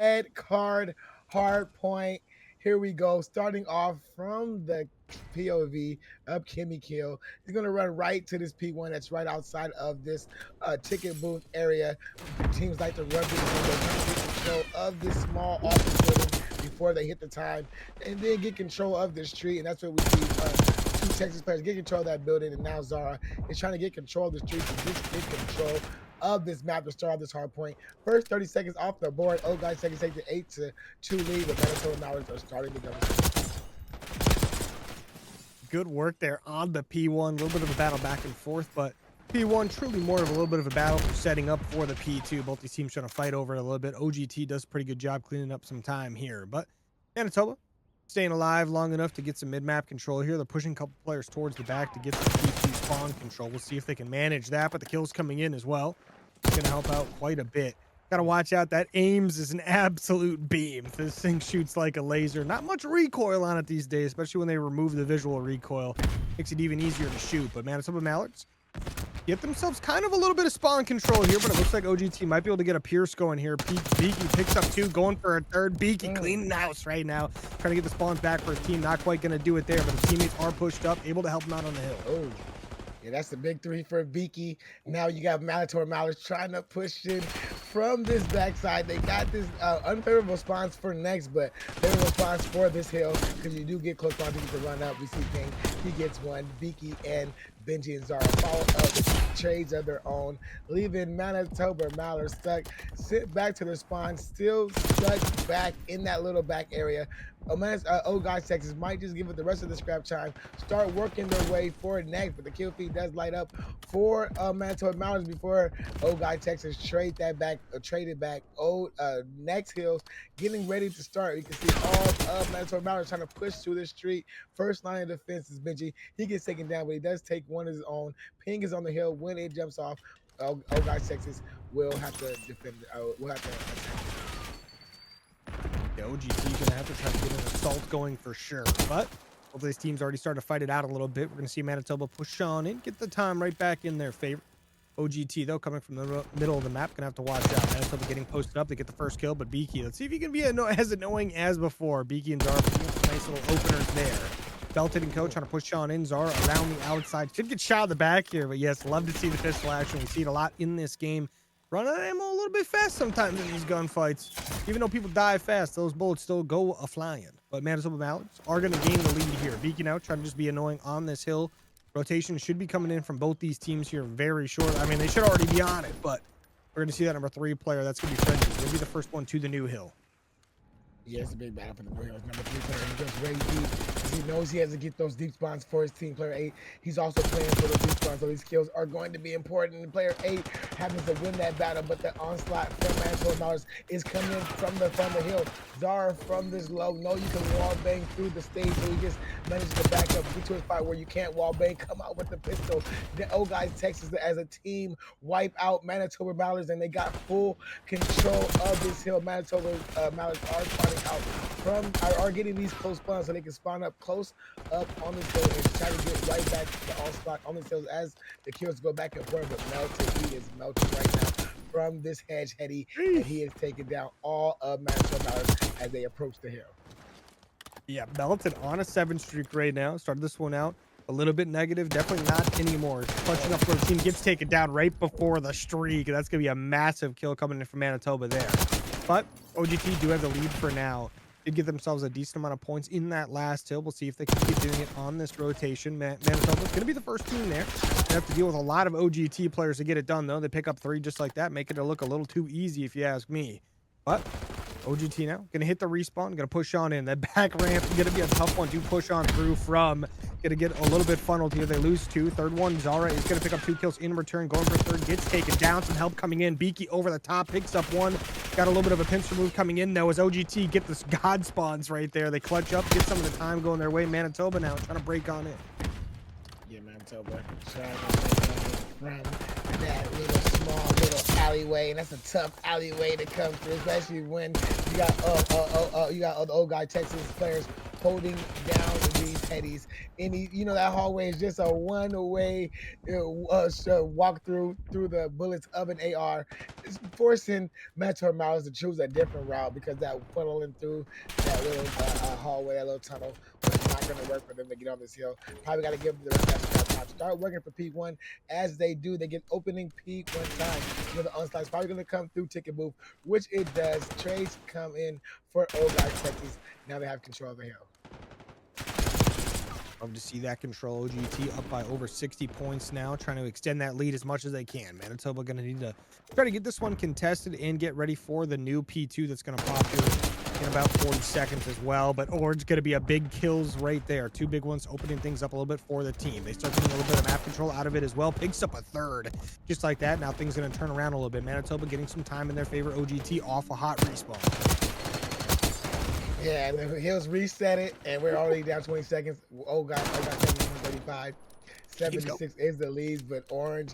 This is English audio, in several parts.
Red card, hard point. Here we go. Starting off from the POV of Kimmy Kill. He's going to run right to this P1 that's right outside of this ticket booth area. Teams like to run this thing. They're trying to get control of this small office building before they hit the time and then get control of this street. And that's what we see. Two Texas players get control of that building, and now Zara is trying to get control of the street to just get control of this map to start off this hard point. First 30 seconds off the board. Oh, guys, second take the 8-2 lead, but Manitoba Mallards are starting to go. Good work there on the P1. A little bit of a battle back and forth, but P1 truly more of a little bit of a battle for setting up for the P2. Both these teams trying to fight over it a little bit. OGT does a pretty good job cleaning up some time here, but Manitoba staying alive long enough to get some mid-map control here. They're pushing a couple players towards the back to get the P2 spawn control. We'll see if they can manage that, but the kills coming in as well. It's going to help out quite a bit. Gotta watch out. That aims is an absolute beam. This thing shoots like a laser. Not much recoil on it these days, especially when they remove the visual recoil. Makes it even easier to shoot. But Manitoba Mallards get themselves kind of a little bit of spawn control here, but it looks like OGT might be able to get a Pierce going here. Beaky picks up two, going for a third. Beaky cleaning the house right now. Trying to get the spawns back for his team. Not quite going to do it there, but his teammates are pushed up, able to help him out on the hill. Oh. Yeah, that's the big three for Beaky. Now you got Manitoba Mallards trying to push in from this backside. They got this unfavorable response for next, but favorable response for this hill because you do get close on to run up. We see King, he gets one. Beaky and Benji and Zara follow up with trades of their own, leaving Manitoba Mallards stuck, sit back to the spawn, still stuck back in that little back area. Guys, Texas might just give it the rest of the scrap time, start working their way for next, but the kill feed does light up for Manitoba Mallards before Guys, Texas traded back. Next hills getting ready to start. You can see all of Manitoba Mallards trying to push through the street. First line of defense is Benji. He gets taken down, but he does take one of his own. Ping is on the hill when it jumps off. Guys, Texas will have to defend. Will have to attack. Yeah, OGT gonna have to try to get an assault going for sure, but both these teams already started to fight it out a little bit. We're gonna see Manitoba push on in, get the time right back in their favor. OGT though coming from the middle of the map, gonna have to watch out. Manitoba getting posted up to get the first kill, but Beaky, let's see if he can be as annoying as before. Beaky and Zara, nice little openers there. Belted and Co trying to push on in. Zara around the outside, should get shot in the back here, but yes, love to see the pistol action. We see it a lot in this game. Run out of ammo a little bit fast sometimes in these gunfights. Even though people die fast, those bullets still go a-flying. But Manitoba Mallards are going to gain the lead here. Beaky now trying to just be annoying on this hill. Rotation should be coming in from both these teams here very short. I mean, they should already be on it, but we're going to see that number 3 player. That's going to be French. He's going to be the first one to the new hill. Yeah, it's a big battle for the Warriors. Number 3 player, he goes very deep. He knows he has to get those deep spawns for his team. Player 8, he's also playing for those deep spawns, so these kills are going to be important. And player 8 happens to win that battle, but the onslaught from Manitoba Mallards is coming in from the hill. Zara from this low. No, you can wall bang through the stage, so he just manages to back up, get to a spot where you can't wall bang, come out with the pistol. The Guys, Texas as a team wipe out Manitoba Mallards, and they got full control of this hill. Manitoba Mallards are spawning out are getting these close spawns so they can spawn up close up on this hill and try to get right back to the onslaught on this hill as the kills go back and forth. But Melted, he is melting right now from this hedge heady, and he is taking down all of Manitoba Mallards as they approach the hill. Yeah, Melted on a 7 streak right now. Started this one out a little bit negative. Definitely not anymore. Clutching up for the team, gets taken down right before the streak. That's going to be a massive kill coming in from Manitoba there. But OGT do have the lead for now. Did give themselves a decent amount of points in that last hill. We'll see if they can keep doing it on this rotation. Manitoba's going to be the first team there. They have to deal with a lot of OGT players to get it done, though. They pick up 3 just like that, making it look a little too easy, if you ask me. But OGT now going to hit the respawn, going to push on in. That back ramp is going to be a tough one to push on through from. Going to get a little bit funneled here. They lose 2. Third one, Zara is going to pick up 2 kills in return. Going for 3rd, gets taken down. Some help coming in. Beaky over the top, picks up 1. Got a little bit of a pincer move coming in, though, as OGT get this god spawns right there. They clutch up, get some of the time going their way. Manitoba now trying to break on it. Yeah, Manitoba trying to run that little alleyway, and that's a tough alleyway to come through, especially when you got the Guys, Texas players holding down these headies. You know, that hallway is just a one-way walk through the bullets of an AR. It's forcing Manitoba Mallards to choose a different route because that funneling through that little hallway, that little tunnel, was not going to work for them to get on this hill. Probably got to give them the rest of that time. Start working for peak one. As they do, they get opening peak one time. You know, the onslaught is probably going to come through ticket booth, which it does. Trades come in for OGT Texas. Now they have control of the hill. Love to see that control. OGT up by over 60 points now, trying to extend that lead as much as they can. Manitoba going to need to try to get this one contested and get ready for the new P2 that's going to pop here in about 40 seconds as well. But Orange going to be a big kills right there. Two big ones opening things up a little bit for the team. They start getting a little bit of map control out of it as well. Picks up a third. Just like that, now things going to turn around a little bit. Manitoba getting some time in their favor. OGT off a hot respawn. Yeah, the Hills reset it, and we're already down 20 seconds. Oh God, 35. 76 is the lead, but Orange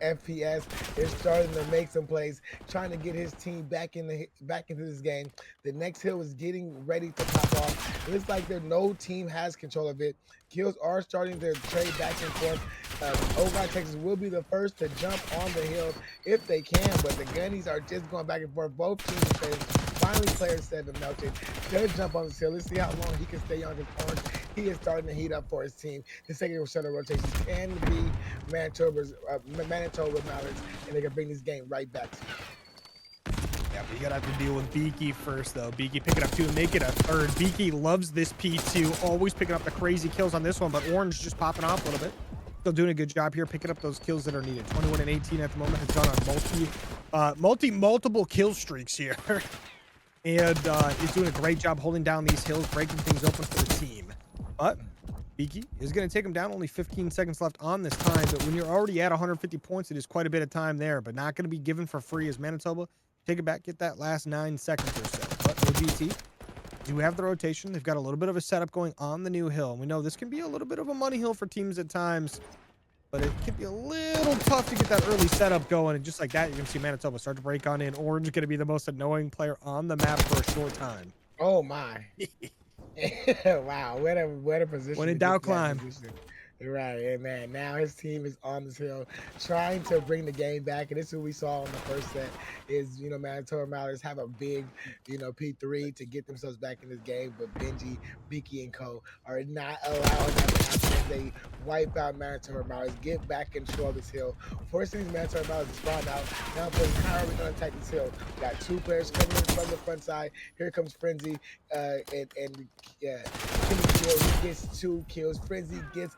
FPS is starting to make some plays, trying to get his team back into this game. The next hill is getting ready to pop off. It looks like no team has control of it. Kills are starting to trade back and forth. OGT Texas will be the first to jump on the hill if they can, but the gunnies are just going back and forth. Both teams are trading. Finally, player 7 melted. Does jump on the hill. Let's see how long he can stay on this Orange. He is starting to heat up for his team. The second set of rotations can be Manitoba Mallards, and they can bring this game right back to you. Yeah, but you gotta have to deal with Beaky first, though. Beaky picking up 2 and make it a third. Beaky loves this P2, always picking up the crazy kills on this one, but Orange just popping off a little bit. Still doing a good job here, picking up those kills that are needed. 21 and 18 at the moment, has gone on multiple kill streaks here. And he's doing a great job holding down these hills, breaking things open for the team. But Beaky is going to take him down. Only 15 seconds left on this time. But when you're already at 150 points, it is quite a bit of time there. But not going to be given for free as Manitoba take it back, get that last 9 seconds or so. But OGT do have the rotation. They've got a little bit of a setup going on the new hill. And we know this can be a little bit of a money hill for teams at times. But it can be a little tough to get that early setup going. And just like that, you can see Manitoba start to break on in. Orange going to be the most annoying player on the map for a short time. Oh, my. Wow, what a position. When in doubt, climb. Right, and man, now his team is on this hill trying to bring the game back, and this is what we saw in the first set is, you know, Manitoba Mallards have a big, you know, P3 to get themselves back in this game, but Benji, Beaky, and Co are not allowing that to happen as they wipe out Manitoba Mallards, get back in control of this hill, forcing these Manitoba Mallards to spawn out. Now, how are we going to attack this hill? We got 2 players coming in from the front side. Here comes Frenzy, and Kenny Kill, he gets 2 kills. Frenzy gets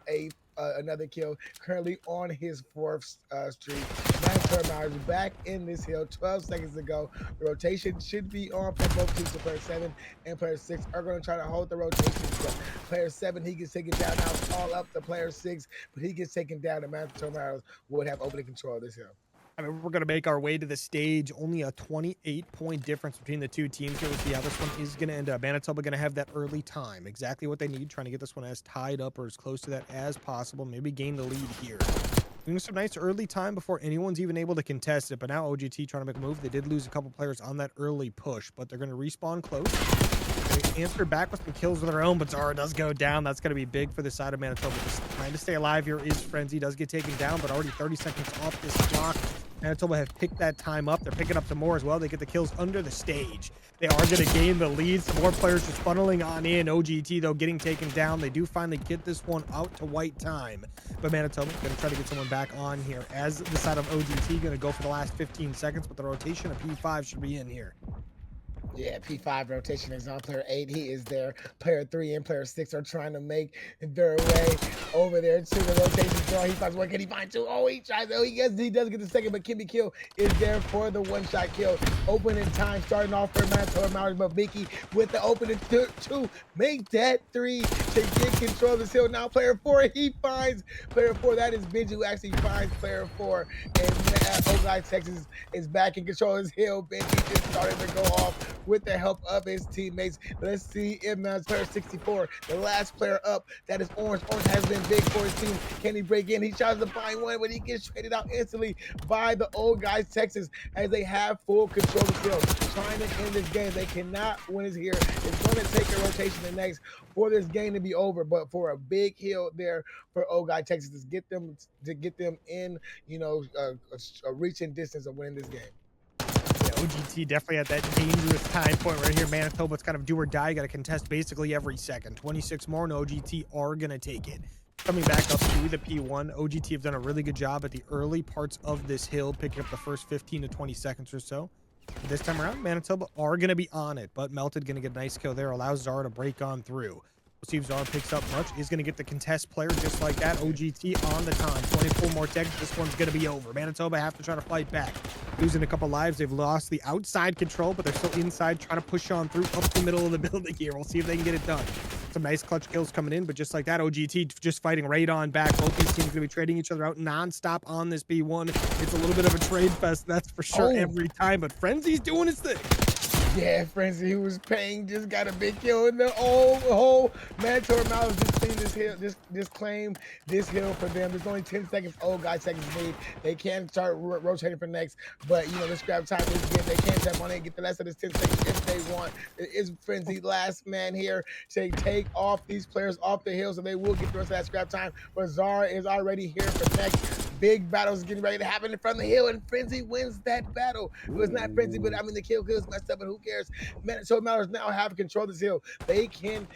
another kill, currently on his 4th streak. Manitoba Mallards back in this hill, 12 seconds to go. The rotation should be on for both teams. So player 7 and player 6 are going to try to hold the rotation. But player 7, he gets taken down. Now it's all up to player 6, but he gets taken down, and Manitoba Mallards would have opening control of this hill. I mean, we're going to make our way to the stage. Only a 28-point difference between the two teams here. We'll see how this one is going to end up. Manitoba going to have that early time. Exactly what they need. Trying to get this one as tied up or as close to that as possible. Maybe gain the lead here. Doing some nice early time before anyone's even able to contest it. But now OGT trying to make a move. They did lose a couple players on that early push, but they're going to respawn close. They answer back with some kills of their own, but Zara does go down. That's going to be big for the side of Manitoba. Just trying to stay alive here is Frenzy. Does get taken down, but already 30 seconds off this clock. Manitoba have picked that time up. They're picking up some more as well. They get the kills under the stage. They are going to gain the lead. Some more players just funneling on in. OGT, though, getting taken down. They do finally get this one out to white time. But Manitoba going to try to get someone back on here. As the side of OGT going to go for the last 15 seconds, but the rotation of P5 should be in here. Yeah, P5 rotation is on player 8. He is there. Player 3 and player 6 are trying to make their way over there to the rotation draw. He finds one. Can he find 2? Oh, he tries. Oh, he does get the second, but Kimmy Kill is there for the one-shot kill. Opening time starting off for Manitoba Mallards, but Beaky with the opening 2. Make that 3. to get control of this hill. Now player 4, he finds player 4. That is Benji who actually finds player 4. And OGT Texas is back in control of his hill. Benji just started to go off with the help of his teammates. Let's see if now player 64, the last player up, that is Orange. Orange has been big for his team. Can he break in? He tries to find one, but he gets traded out instantly by the OGT Texas as they have full control of the field. Trying to end this game. They cannot win it here. It's going to take a rotation the next for this game to be over, but for a big hill there for OGT Texas to get them in, a reaching distance of winning this game. Yeah, OGT definitely at that dangerous time point right here. Manitoba's kind of do or die. Got to contest basically every second. 26 more, and OGT are going to take it. Coming back up to the P1, OGT have done a really good job at the early parts of this hill, picking up the first 15 to 20 seconds or so. This time around, Manitoba are going to be on it, but Melted going to get a nice kill there, allows Zara to break on through. We'll see if Zara picks up much. Is going to get the contest player just like that. OGT on the time. 24 more seconds. This one's going to be over. Manitoba have to try to fight back. Losing a couple lives. They've lost the outside control, but they're still inside, trying to push on through up the middle of the building here. We'll see if they can get it done. Some nice clutch kills coming in, but just like that, OGT just fighting right on back. Both these teams going to be trading each other out nonstop on this B1. It's a little bit of a trade fest, that's for sure, every time, but Frenzy's doing his thing. Yeah, Frenzy, who was paying, just got a big kill in the whole Manitoba Mallards just seen this hill, just claim this hill for them. There's only 10 seconds. OGT Texas lead. They can start rotating for next, but this grab time is good. They can tap on it and get the last of this 10 seconds if they want. It is Frenzy last man here to take off these players off the hill, so they will get the rest of that scrap time. But Zara is already here for next. Big battles getting ready to happen from the hill, and Frenzy wins that battle. It was not Frenzy, but the kill was messed up, but who cares? Manitoba Mallards now have control of this hill. They can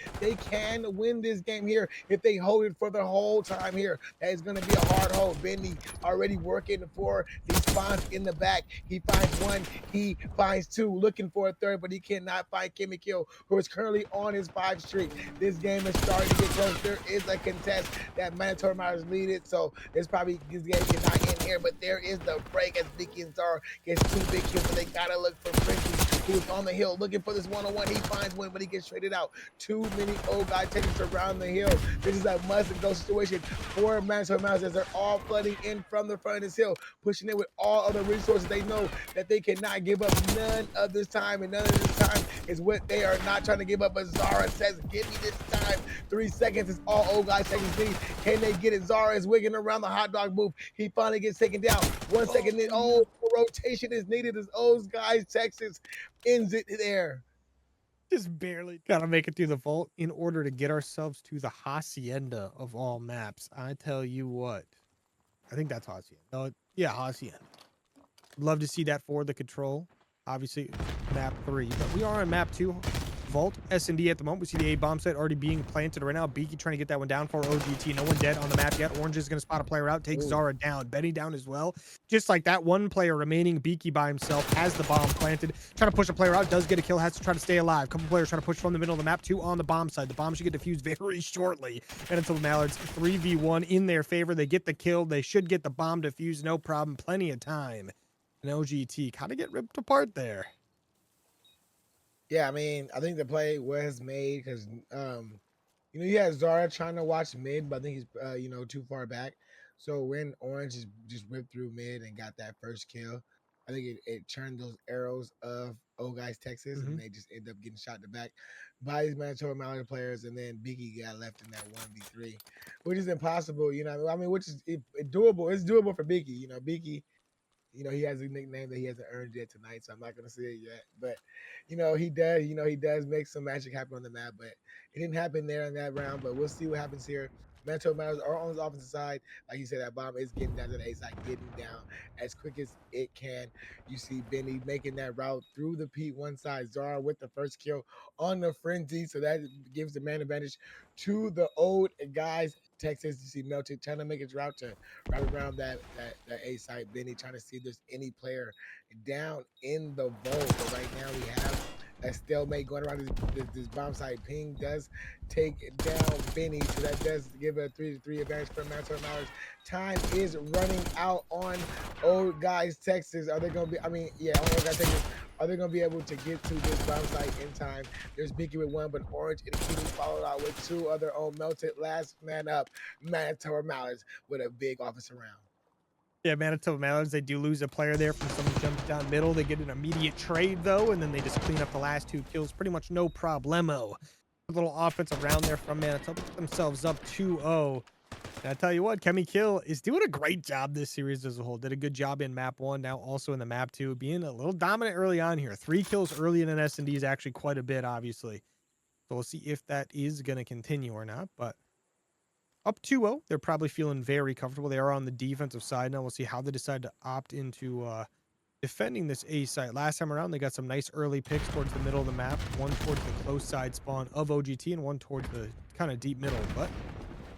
win this game here if they hold it for the whole time here. That is going to be a hard hold. Benny already working for these spawns in the back. He finds one, he finds two, looking for a third, but he cannot find Kimmy Kill, who is currently on his 5 streak. This game is starting to get close. There is a contest that Manitoba Mallards lead it, so it's probably this game cannot end here, but there is the break as Vicky and Zara gets 2 big kills, but they gotta look for Frenzy, who's on the hill looking for this one-on-one. He finds one, but he gets traded out. Too many OGT Texas around the hill. This is a must-go situation for Manitoba Mallards as they're all flooding in from the front of this hill, pushing in with all other resources. They know that they cannot give up none of this time, and none of this time is what they are not trying to give up. But Zara says, give me this time. 3 seconds is all OGT Texas need. Can they get it? Zara is wigging around the hot dog booth. He finally gets taken down. 1 second in. Rotation is needed as OGT Texas ends it there. Just barely gotta make it through the vault in order to get ourselves to the Hacienda of all maps. I tell you what, I think that's Hacienda. No, yeah, Hacienda. Love to see that for the control. Obviously, map 3, but we are on map 2. Vault S&D at the moment. We see the A bomb site already being planted right now. Beaky trying to get that one down for OGT. No one dead on the map yet. Orange is going to spot a player out, takes Zara down. Benny down as well. Just like that, one player remaining. Beaky by himself has the bomb planted. Trying to push a player out, does get a kill, has to try to stay alive. Couple players trying to push from the middle of the map. 2 on the bomb side. The bomb should get defused very shortly. And until the Mallards 3v1 in their favor, they get the kill. They should get the bomb defused, no problem. Plenty of time. And OGT kind of get ripped apart there. Yeah, I think the play was made because, you had Zara trying to watch mid, but I think he's, too far back. So when Orange just ripped through mid and got that first kill, I think it turned those arrows of OGT Texas, and they just end up getting shot in the back by these Manitoba Mallards players, and then Biggie got left in that 1v3, which is impossible, which is doable. It's doable for Biggie, Biggie. He has a nickname that he hasn't earned yet tonight, so I'm not gonna say it yet. But he does make some magic happen on the map, but it didn't happen there in that round. But we'll see what happens here. Manitoba Mallards are on his offensive side. Like you said, that bomb is getting down to the A side, getting down as quick as it can. You see Benny making that route through the P1 side. Zara with the first kill on the Frenzy, so that gives the man advantage to the old guys. Texas, you see Melted trying to make his route to right around that A side. Benny trying to see if there's any player down in the vault. But right now we have a stalemate going around this bomb site. Ping does take down Benny, so that does give a 3-3 advantage for Manitoba Mallards. Time is running out on OGT Texas. Are they going to be? On OGT Texas. Are they going to be able to get to this bomb site in time? There's Beaky with one, but Orange and Kitty followed out with two other own melted. Last man up, Manitoba Mallards with a big officer round. Yeah, Manitoba Mallards, they do lose a player there from someone jumps down middle. They get an immediate trade, though, and then they just clean up the last 2 kills. Pretty much no problemo. A little offensive round there from Manitoba. Put themselves up 2-0. And I tell you what, Kemi Kill is doing a great job this series as a whole. Did a good job in map 1, now also in the map 2. Being a little dominant early on here. 3 kills early in an S&D is actually quite a bit, obviously. So we'll see if that is going to continue or not, but up 2-0. They're probably feeling very comfortable. They are on the defensive side now. We'll see how they decide to opt into defending this A site. Last time around, they got some nice early picks towards the middle of the map. One towards the close side spawn of OGT and one towards the kind of deep middle. But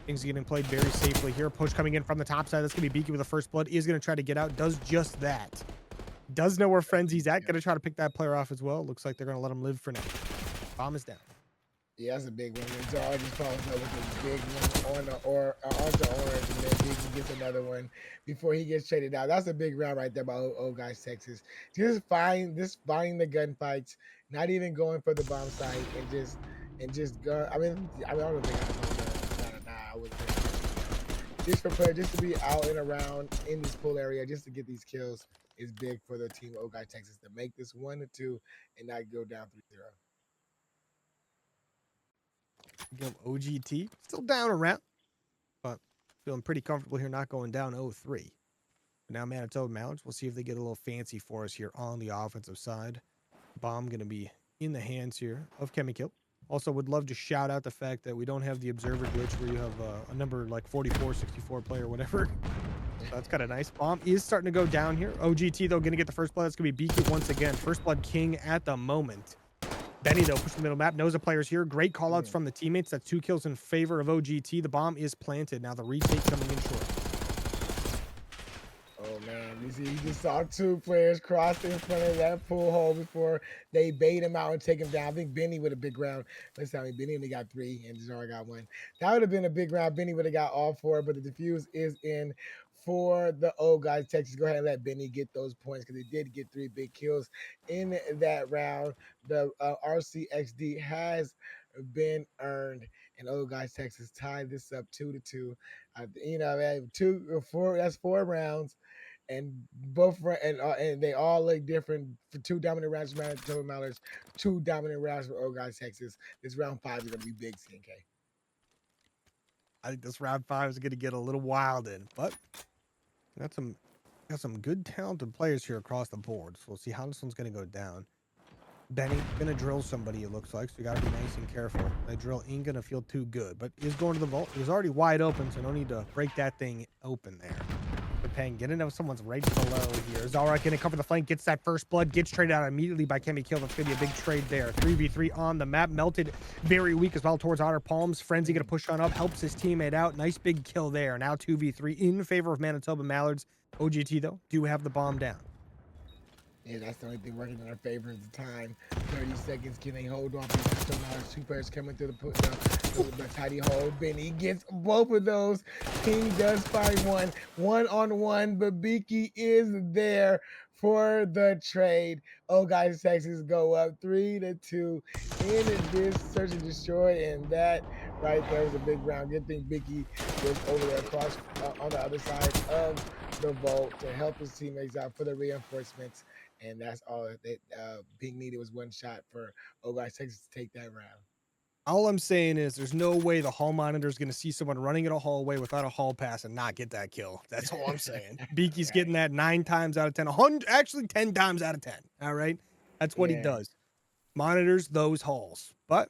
things are getting played very safely here. Push coming in from the top side. That's going to be Beaky with the first blood. Is going to try to get out. Does just that. Does know where Frenzy's at. Going to try to pick that player off as well. Looks like they're going to let him live for now. Bomb is down. Yeah, that's a big one. And Jar just follows up with a big one on the onto Orange, and then Beaky gets another one before he gets traded out. That's a big round right there by old guys Texas. Just buying the gunfights, not even going for the bomb site, and just go. I mean, I don't think I was just for player, just to be out and around in this pool area, just to get these kills is big for the team of guys Texas to make this 1-2 and not go down 3-0. Give OGT still down around, but feeling pretty comfortable here, not going down 0-3. Now Manitoba Mallards, we'll see if they get a little fancy for us here on the offensive side. Bomb going to be in the hands here of Kemi Kill. Also, would love to shout out the fact that we don't have the observer glitch where you have a number like 44, 64 player, whatever. So that's kind of nice. Bomb is starting to go down here. OGT, though, going to get the first blood. That's going to be Beaky once again. First blood king at the moment. Benny, though, push the middle map. Knows the player's here. Great callouts from the teammates. That's 2 kills in favor of OGT. The bomb is planted. Now the retake coming in short. Oh, man. You see, you just saw 2 players cross in front of that pool hole before they bait him out and take him down. I think Benny with a big round. Let's tell me, Benny only got 3 and Zara got 1. That would have been a big round. Benny would have got all 4, but the defuse is in for the old guys Texas. Go ahead and let Benny get those points because he did get 3 big kills in that round. The RCXD has been earned, and old guys Texas tied this up 2-2. Man, 4. That's 4 rounds, and and they all look different. For 2 dominant rounds for Manitoba Mallards, 2 dominant rounds for old guys Texas. This round 5 is gonna be big, CNK. I think this round 5 is going to get a little wild in, but got some good talented players here across the board. So we'll see how this one's going to go down. Benny gonna drill somebody, it looks like, so you gotta be nice and careful. That drill ain't gonna feel too good, but he's going to the vault. He's already wide open, so no need to break that thing open there. But Peng getting into someone's right below here. Zara gonna cover the flank, gets that first blood, gets traded out immediately by Kemi Kill. That's gonna be a big trade there. 3v3 on the map. Melted very weak as well towards Otter Palms. Frenzy gonna push on up, helps his teammate out. Nice big kill there. Now 2v3 in favor of Manitoba Mallards. OGT, though, do have the bomb down. Yeah, that's the only thing working in our favor is the time. 30 seconds. Can they hold off these Manitoba 2 players coming through the tidy hole? Benny gets both of those. King does find one. 1-on-1, but Beaky is there for the trade. Oh, guys, Texas go up 3-2 in this search and destroy, and that right there was a big round. Good thing Beaky was over there across on the other side of the vault to help his teammates out for the reinforcements. And that's all that Big needed was 1 shot for guys Texas to take that round. All I'm saying is there's no way the hall monitor is going to see someone running in a hallway without a hall pass and not get that kill. That's all I'm saying. Beaky's Right. getting that 9 times out of 10, 100, actually 10 times out of 10. All right. That's what he does. Monitors those halls. But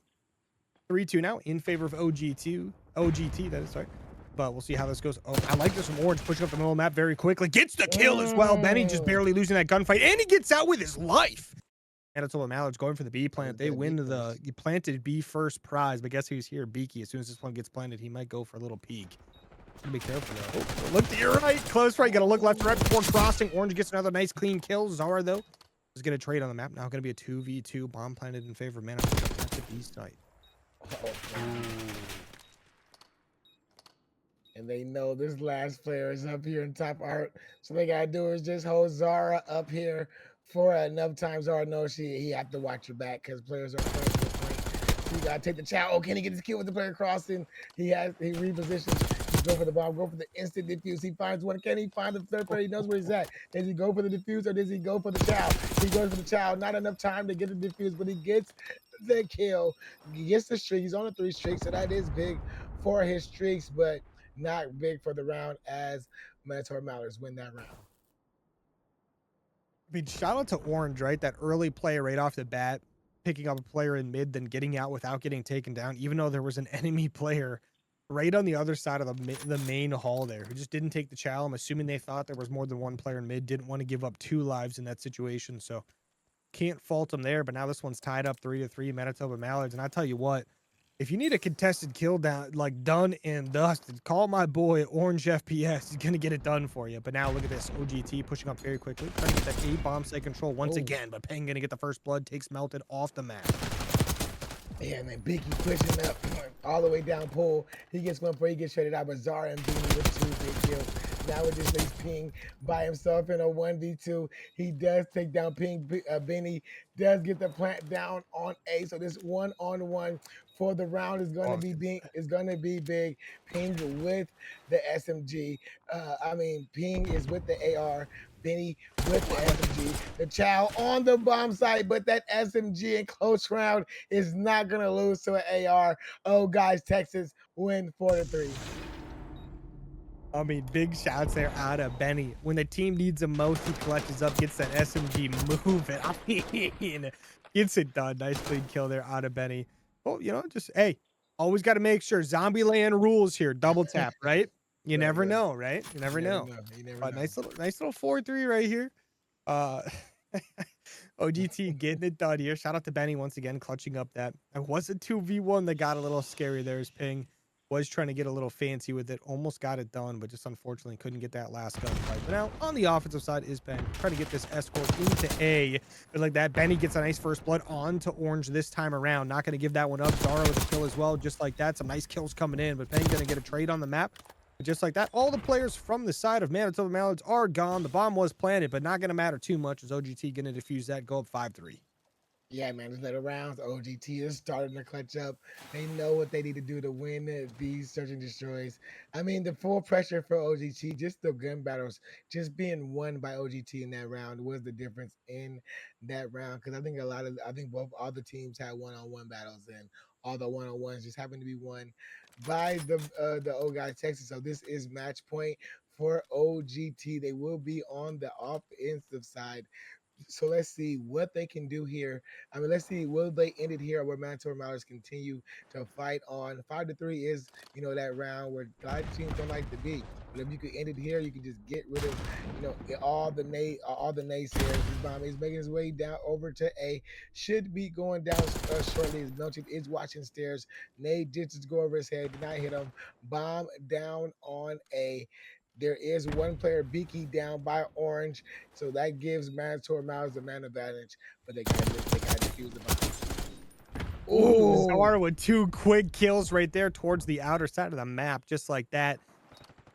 3-2 now in favor of OGT, that is, sorry. But we'll see how this goes. Oh, I like this from Orange pushing up the middle of the map very quickly. Gets the kill as well. Benny just barely losing that gunfight. And he gets out with his life. Manitoba Mallards going for the B plant. They win the planted B first prize. But guess who's here? Beaky. As soon as this one gets planted, he might go for a little peek. Be careful though. Oh, look to your right. Close right. Got to look left to right before crossing. Orange gets another nice clean kill. Zara, though, is going to trade on the map. Now going to be a 2v2 bomb planted in favor of Manitoba at the B site. And they know this last player is up here in top art. So they got to do is just hold Zara up here For enough times, or no, he have to watch your back because players are playing to the point. So you gotta take the chow. Oh, can he get his kill with the player crossing? He repositions. He's go for the bomb, go for the instant defuse. He finds one. Can he find the third player? He knows where he's at. Does he go for the defuse or does he go for the chow? He goes for the chow. Not enough time to get the defuse, but he gets the kill. He gets the streak. He's on a 3 streak, so that is big for his streaks, but not big for the round as Manitoba Mallards win that round. I mean, shout out to Orange, right? That early play right off the bat, picking up a player in mid, then getting out without getting taken down, even though there was an enemy player right on the other side of the main hall there who just didn't take the chow. I'm assuming they thought there was more than one player in mid, didn't want to give up 2 lives in that situation. So can't fault them there. But now this one's tied up 3-3, Manitoba Mallards. And I tell you what, if you need a contested kill down, like done and dusted, call my boy Orange FPS. He's gonna get it done for you. But now look at this, OGT pushing up very quickly, trying to get that A bomb site control once again. But Peng gonna get the first blood, takes Melted off the map. Yeah, man, Biggie pushing up all the way down pole. He gets one before he gets shredded out, but Zara and Beanie with 2 big kills. Now it just leaves Ping by himself in a 1v2. He does take down Ping. Beanie does get the plant down on A. So this 1-on-1 for the round is going to be big. Ping with the SMG. Ping is with the AR. Benny with the SMG. The Chow on the bomb site, but that SMG in close round is not going to lose to an AR. Oh, guys, Texas win 4-3. I mean, big shouts there out of Benny. When the team needs him most, he clutches up, gets that SMG moving. I mean, gets it done. Nice clean kill there out of Benny. Well, just, hey, always got to make sure Zombie Land rules here. Double tap, right? You never know, right? You never know. You never But know. nice little 4-3 right here. OGT getting it done here. Shout out to Benny once again, clutching up that. It was a 2v1 that got a little scary there as Ping was trying to get a little fancy with it. Almost got it done, but just unfortunately couldn't get that last gunfight. But now on the offensive side is Peng trying to get this escort into A. But like that, Benny gets a nice first blood onto Orange this time around. Not going to give that one up. Zara with a kill as well, just like that. Some nice kills coming in, but Peng going to get a trade on the map. Just like that, all the players from the side of Manitoba Mallards are gone. The bomb was planted, but not going to matter too much as OGT going to defuse that, go up 5-3. Yeah, man, these little rounds, OGT is starting to clutch up. They know what they need to do to win these search and destroys. I mean, the full pressure for OGT, just the gun battles, just being won by OGT in that round was the difference in that round. Because I think all the teams had one-on-one battles, and all the one-on-ones just happened to be won by the old guys Texas. So this is match point for OGT. They will be on the offensive side. So let's see what they can do here. Let's see, will they end it here or will Manitoba Mallards continue to fight on? 5-3 is, that round where a lot of teams don't like to be. But if you could end it here, you can just get rid of, all the naysayers. This bomb is making his way down over to A. Should be going down shortly. As Melchett is watching stairs. Nate did just go over his head, did not hit him. Bomb down on A. There is one player, Beaky, down by Orange, so that gives Manitoba Mallards the man advantage. But they got to defuse the bomb. Ooh, Zara with 2 quick kills right there towards the outer side of the map, just like that.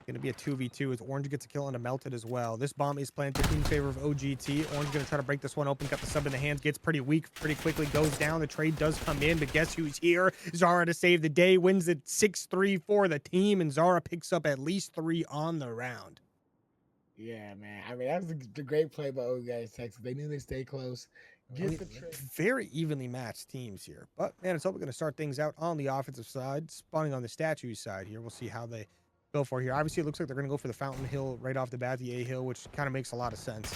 Going to be a 2v2 as Orange gets a kill and a Melted as well. This bomb is planted in favor of OGT. Orange going to try to break this one open. Got the sub in the hands. Gets pretty weak pretty quickly. Goes down. The trade does come in, but guess who's here? Zara to save the day. Wins it 6-3 for the team, and Zara picks up at least 3 on the round. Yeah, man. That was the great play by old guys Texas. They knew they stay close. Very evenly matched teams here. But Manitoba going to start things out on the offensive side, spawning on the statue side here. We'll see how they go for here. Obviously, it looks like they're going to go for the Fountain Hill right off the bat, the A Hill, which kind of makes a lot of sense.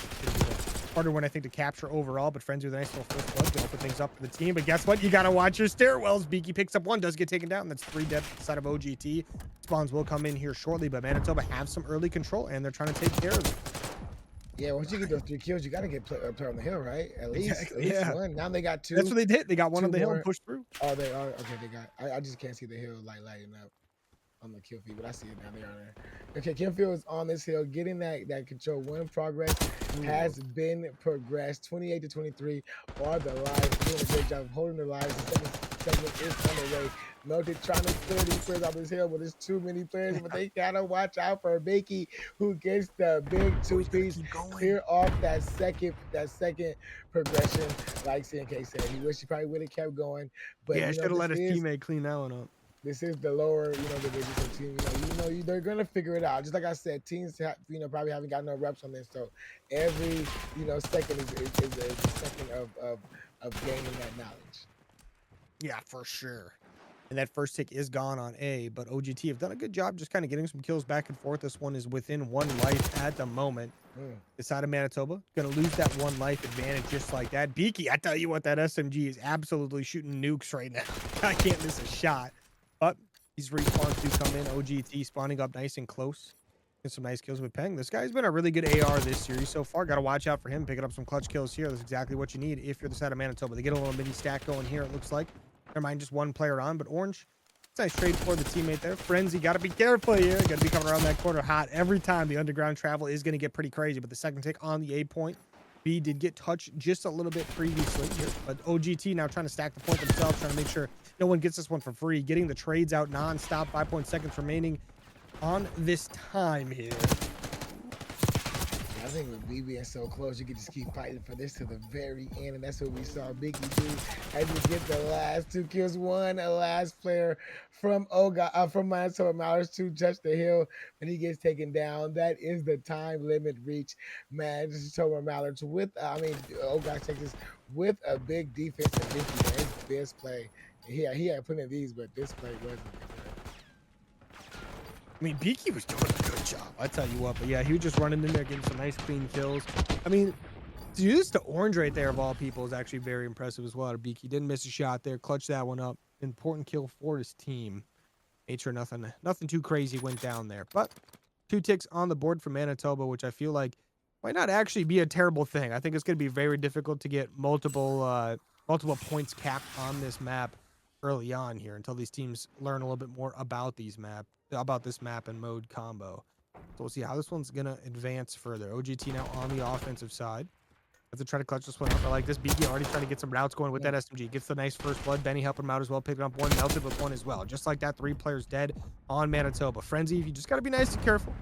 Harder one, I think, to capture overall, but Frenzy with a nice little first blood going to open things up for the team. But guess what? You got to watch your stairwells. Beaky picks up one, does get taken down. That's 3 dead side of OGT. Spawns will come in here shortly, but Manitoba have some early control, and they're trying to take care of it. Yeah, once you get those 3 kills, you got to get player on the hill, right? At least one. Now they got 2. That's what they did. They got one on the hill and pushed through. Oh, they are? Okay, they got... I just can't see the hill lighting up on the kill feed, but I see it now. They are there. Okay, Killfield is on this hill, getting that control. One progress has been progressed. 28-23 are the lives. Doing a great job of holding their lives. The second segment is on the way. Melted trying to clear these players off this hill, but there's too many players. But they gotta watch out for Bakey, who gets the big Oh, he's gonna two-piece, keep going. clear off that second progression. Like CNK said, he wished he probably would have kept going. But Yeah, you should know, have let his teammate clean that one up. this is the lower, divisions of team. They're gonna figure it out. Just like I said, teams probably haven't got no reps on this. So every second is a second of gaining that knowledge. Yeah, for sure. And that first tick is gone on A, but OGT have done a good job just kind of getting some kills back and forth. This one is within 1 life at the moment. The side of Manitoba going to lose that 1 life advantage just like that. Beaky, I tell you what, that SMG is absolutely shooting nukes right now. I can't miss a shot. But these respawns do come in. OGT spawning up nice and close. Get some nice kills with Peng. This guy's been a really good AR this series so far. Got to watch out for him. Picking up some clutch kills here. That's exactly what you need if you're the side of Manitoba. They get a little mini stack going here, it looks like. Never mind, just 1 player on, but Orange, it's nice trade for the teammate there. Frenzy, got to be careful here. Got to be coming around that corner hot every time. The underground travel is going to get pretty crazy, but the second tick on the A point. B did get touched just a little bit previously here, but OGT now trying to stack the point themselves, trying to make sure no one gets this one for free. Getting the trades out non-stop. 5 seconds remaining on this time here. I think with B being so close, you can just keep fighting for this to the very end, and that's what we saw Biggie do as we get the last 2 kills. A last player from Manitoba Mallards to touch the hill when he gets taken down. That is the time limit reach. Manitoba Mallards with, Texas with a big defense and Biggie, man, his best play. He had plenty of these, but this play wasn't good. I mean, Beaky was doing a good job, I tell you what. But yeah, he was just running in there, getting some nice clean kills. I mean, to use the Orange right there of all people is actually very impressive as well. Out of Beaky, didn't miss a shot there, clutched that one up. Important kill for his team. Made sure nothing too crazy went down there. But 2 ticks on the board for Manitoba, which I feel like might not actually be a terrible thing. I think it's going to be very difficult to get multiple points capped on this map early on here until these teams learn a little bit more about this map and mode combo. So we'll see how this one's gonna advance further. OGT now on the offensive side. Have to try to clutch this one up. I like this. Beaky already trying to get some routes going with that SMG. Gets the nice first blood. Benny helping him out as well. Picking up 1, melted with 1 as well. Just like that, 3 players dead on Manitoba. Frenzy, you just gotta be nice and careful.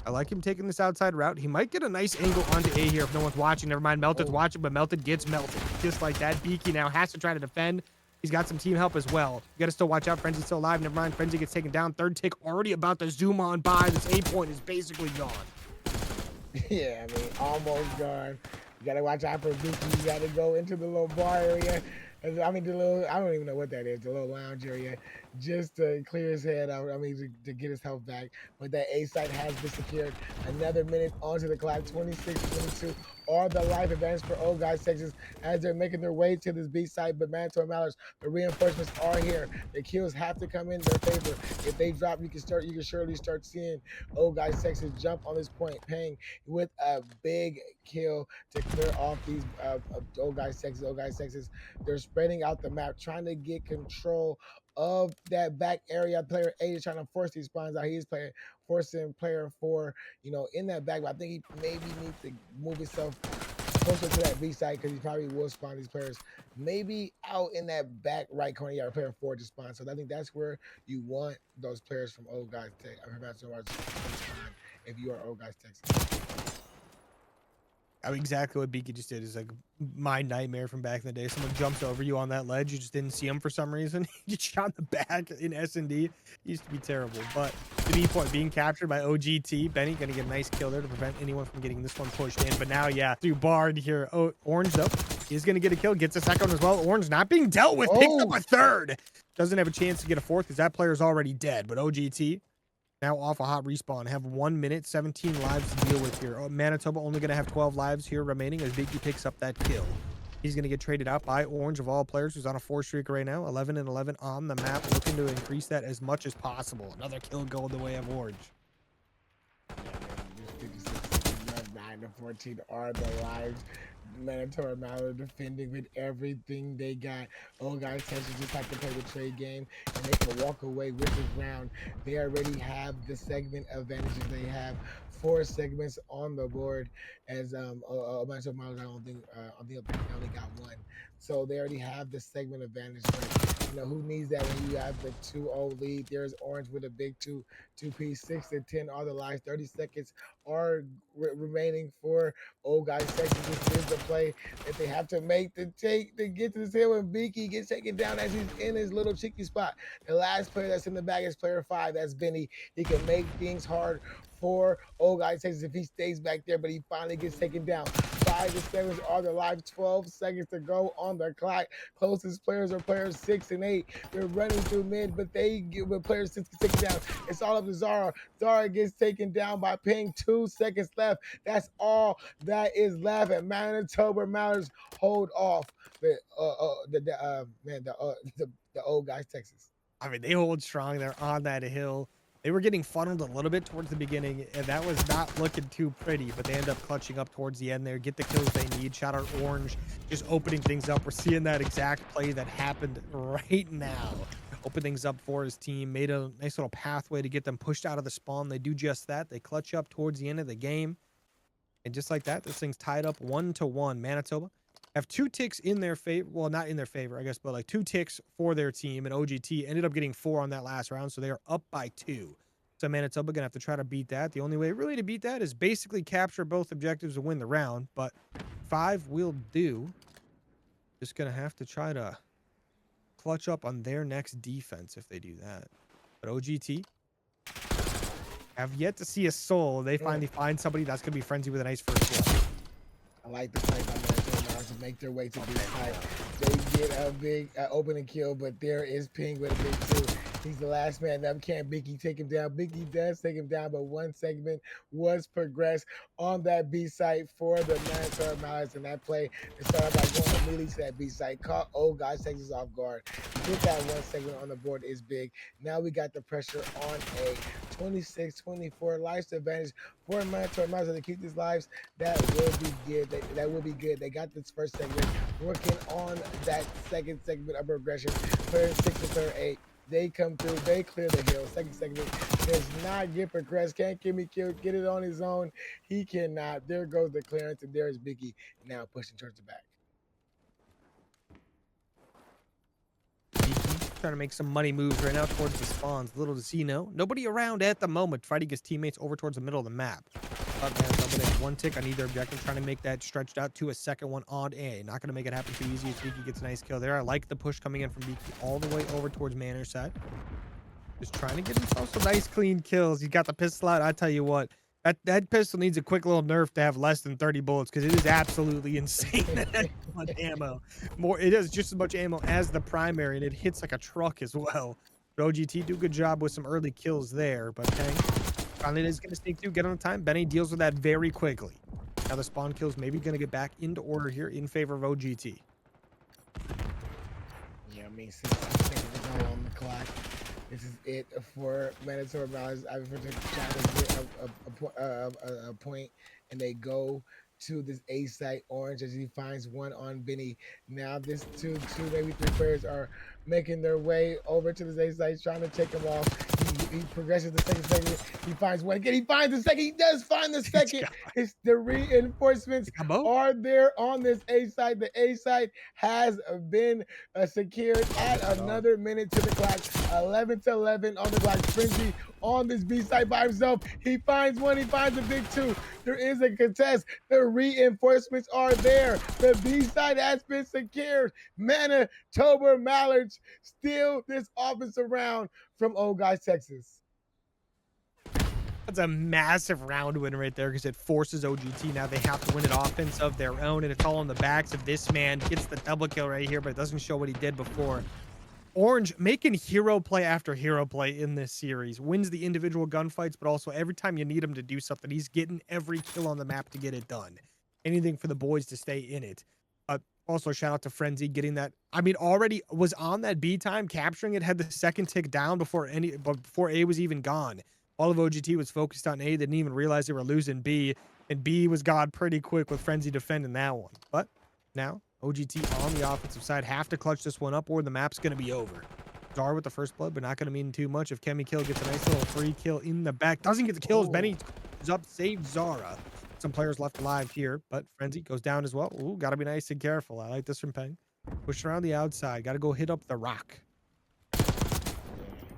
I like him taking this outside route. He might get a nice angle onto A here if no one's watching. Never mind, Melted's watching, but Melted gets melted. Just like that. Beaky now has to try to defend. He's got some team help as well. You got to still watch out. Frenzy's still alive. Never mind. Frenzy gets taken down. Third tick already about to zoom on by. This A point is basically gone. Yeah, I mean, almost gone. You got to watch out for Beaky. You got to go into the little bar area. I mean, I don't even know what that is, the little lounge area, just to clear his head out. I mean, to get his health back. But that A site has disappeared. Another minute onto the clock, 26-22. All the life advantage for Old Guys Texas as they're making their way to this B site. But Manitoba Mallards, the reinforcements are here. The kills have to come in their favor. If they drop, you can surely start seeing Old Guys Texas jump on this point, paying with a big kill to clear off these Old Guys Texas. Old Guys Texas, they're spreading out the map, trying to get control of that back area. Player 8 is trying to force these spawns out. He's forcing player 4, in that back. But I think he maybe needs to move himself closer to that B side because he probably will spawn these players maybe out in that back right corner. Yeah, player 4 to spawn. So I think that's where you want those players from Old Guys Texas. If you are Old Guys Texas. I mean, exactly what Beaky just did is like my nightmare from back in the day. Someone jumps over you on that ledge. You just didn't see him for some reason. You get shot in the back in S&D. Used to be terrible. But the B point being captured by OGT. Benny going to get a nice kill there to prevent anyone from getting this one pushed in. But now, yeah, through barred here. Oh, Orange, though, is going to get a kill. Gets a second as well. Orange not being dealt with. Picks up a third. Doesn't have a chance to get a fourth because that player's already dead. But OGT now off a hot respawn. Have 1 minute, 17 lives to deal with here. Manitoba only going to have 12 lives here remaining as Biggie picks up that kill. He's going to get traded out by Orange of all players, who's on a 4 streak right now. 11-11 on the map, looking to increase that as much as possible. Another kill going the way of Orange. Yeah, man, 56, 9 to 14 are the lives Manitoba Mallards defending with everything they got. Oh, guys, Texas just have to play the trade game, and they can walk away with this round. They already have the segment advantages. They have 4 segments on the board. As Manitoba Mallards, I think they only got one, so they already have the segment advantage. But who needs that when you have the 2-0 lead? There's Orange with a big two-piece, 6 to 10 are the lives. 30 seconds are remaining for guys Texas. This is the play that they have to make to get to this hill, and Beaky gets taken down as he's in his little cheeky spot. The last player that's in the bag is player 5. That's Benny. He can make things hard for guys Texas if he stays back there, but he finally gets taken down. 5 to 7 are the live. 12 seconds to go on the clock. Closest players are players 6 and 8. They're running through mid, but with players 6 get taken down. It's all up to Zara. Zara gets taken down by Ping. 2 seconds left. That's all that is left, and Manitoba Mallards hold off the old guys Texas. I mean, they hold strong. They're on that hill. They were getting funneled a little bit towards the beginning, and that was not looking too pretty, but they end up clutching up towards the end there, get the kills they need. Shout out Orange, just opening things up. We're seeing that exact play that happened right now. Open things up for his team, made a nice little pathway to get them pushed out of the spawn. They do just that. They clutch up towards the end of the game. And just like that, this thing's tied up 1-1. Manitoba have 2 ticks in their favor. Well, not in their favor, I guess, but like 2 ticks for their team. And OGT ended up getting 4 on that last round, so they are up by 2. So Manitoba gonna have to try to beat that. The only way really to beat that is basically capture both objectives and win the round. But 5 will do. Just gonna have to try to clutch up on their next defense if they do that. But OGT have yet to see a soul. They finally find somebody that's gonna be frenzy with a nice first blood. I like the play by Manitoba to make their way to B side. They get a big opening kill, but there is Ping with a big 2. He's the last man up. Can't Biggie take him down? Biggie does take him down, but 1 segment was progressed on that B site for the Manitoba Mallards, and that play they started by going immediately to that B site. Caught old guys Texas off guard. Get that 1 segment on the board is big. Now we got the pressure on a 26-24 lives advantage for Manitoba Mallards to keep these lives. That will be good. That will be good. They got this first segment working on that second segment of progression. Player 6 and player 8. They come through. They clear the hill. Second segment does not get progressed. Can't get me killed. Get it on his own. He cannot. There goes the clearance, and there's Biggie now pushing towards the back. Trying to make some money moves right now towards the spawns. Little does he know, nobody around at the moment fighting his teammates over towards the middle of the map. But Manitoba, they have 1 tick on either objective, trying to make that stretched out to a second one on A. Not going to make it happen too easy as Beaky gets a nice kill there. I like the push coming in from Beaky all the way over towards Manor's side. Just trying to get himself some nice clean kills. He got the pistol out. I tell you what, that pistol needs a quick little nerf to have less than 30 bullets, because it is absolutely insane. That much ammo. It has just as much ammo as the primary, and it hits like a truck as well. But OGT do a good job with some early kills there. But Tang finally is going to sneak through, get on time. Benny deals with that very quickly. Now the spawn kills maybe going to get back into order here in favor of OGT. Yeah, I mean, 6 seconds is all on the clock. This is it for Manitoba Mallards. I prefer to try to get a point, and they go to this A site. Orange as he finds one on Benny. Now this two maybe 3 players are making their way over to this A site, trying to take him off. He progresses the second segment. He finds one again. He finds the second. He does find the second. It's the reinforcements are there on this A site. The A site has been secured at another minute to the clock. 11-11 on the clock. Frenzy on this B site by himself. He finds one. He finds a big 2. There is a contest. The reinforcements are there. The B side has been secured. Manitoba Mallards steal this offensive round from Old Guys, Texas. That's a massive round win right there, because it forces OGT. Now they have to win an offense of their own, and it's all on the backs of this man. Gets the double kill right here, but it doesn't show what he did before. Orange making hero play after hero play in this series. Wins the individual gunfights, but also every time you need him to do something, he's getting every kill on the map to get it done. Anything for the boys to stay in it. Also, shout out to Frenzy getting that. I mean, already was on that B time, capturing it, had the second tick down before A was even gone. All of OGT was focused on A. They didn't even realize they were losing B. And B was gone pretty quick with Frenzy defending that one. But now OGT on the offensive side have to clutch this one up or the map's going to be over. Zara with the first blood, but not going to mean too much if Kemi Kill gets a nice little free kill in the back. Doesn't get the kills. Benny is up, saves Zara. Some players left alive here, but Frenzy goes down as well. Ooh, got to be nice and careful. I like this from Peng. Push around the outside. Got to go hit up the rock.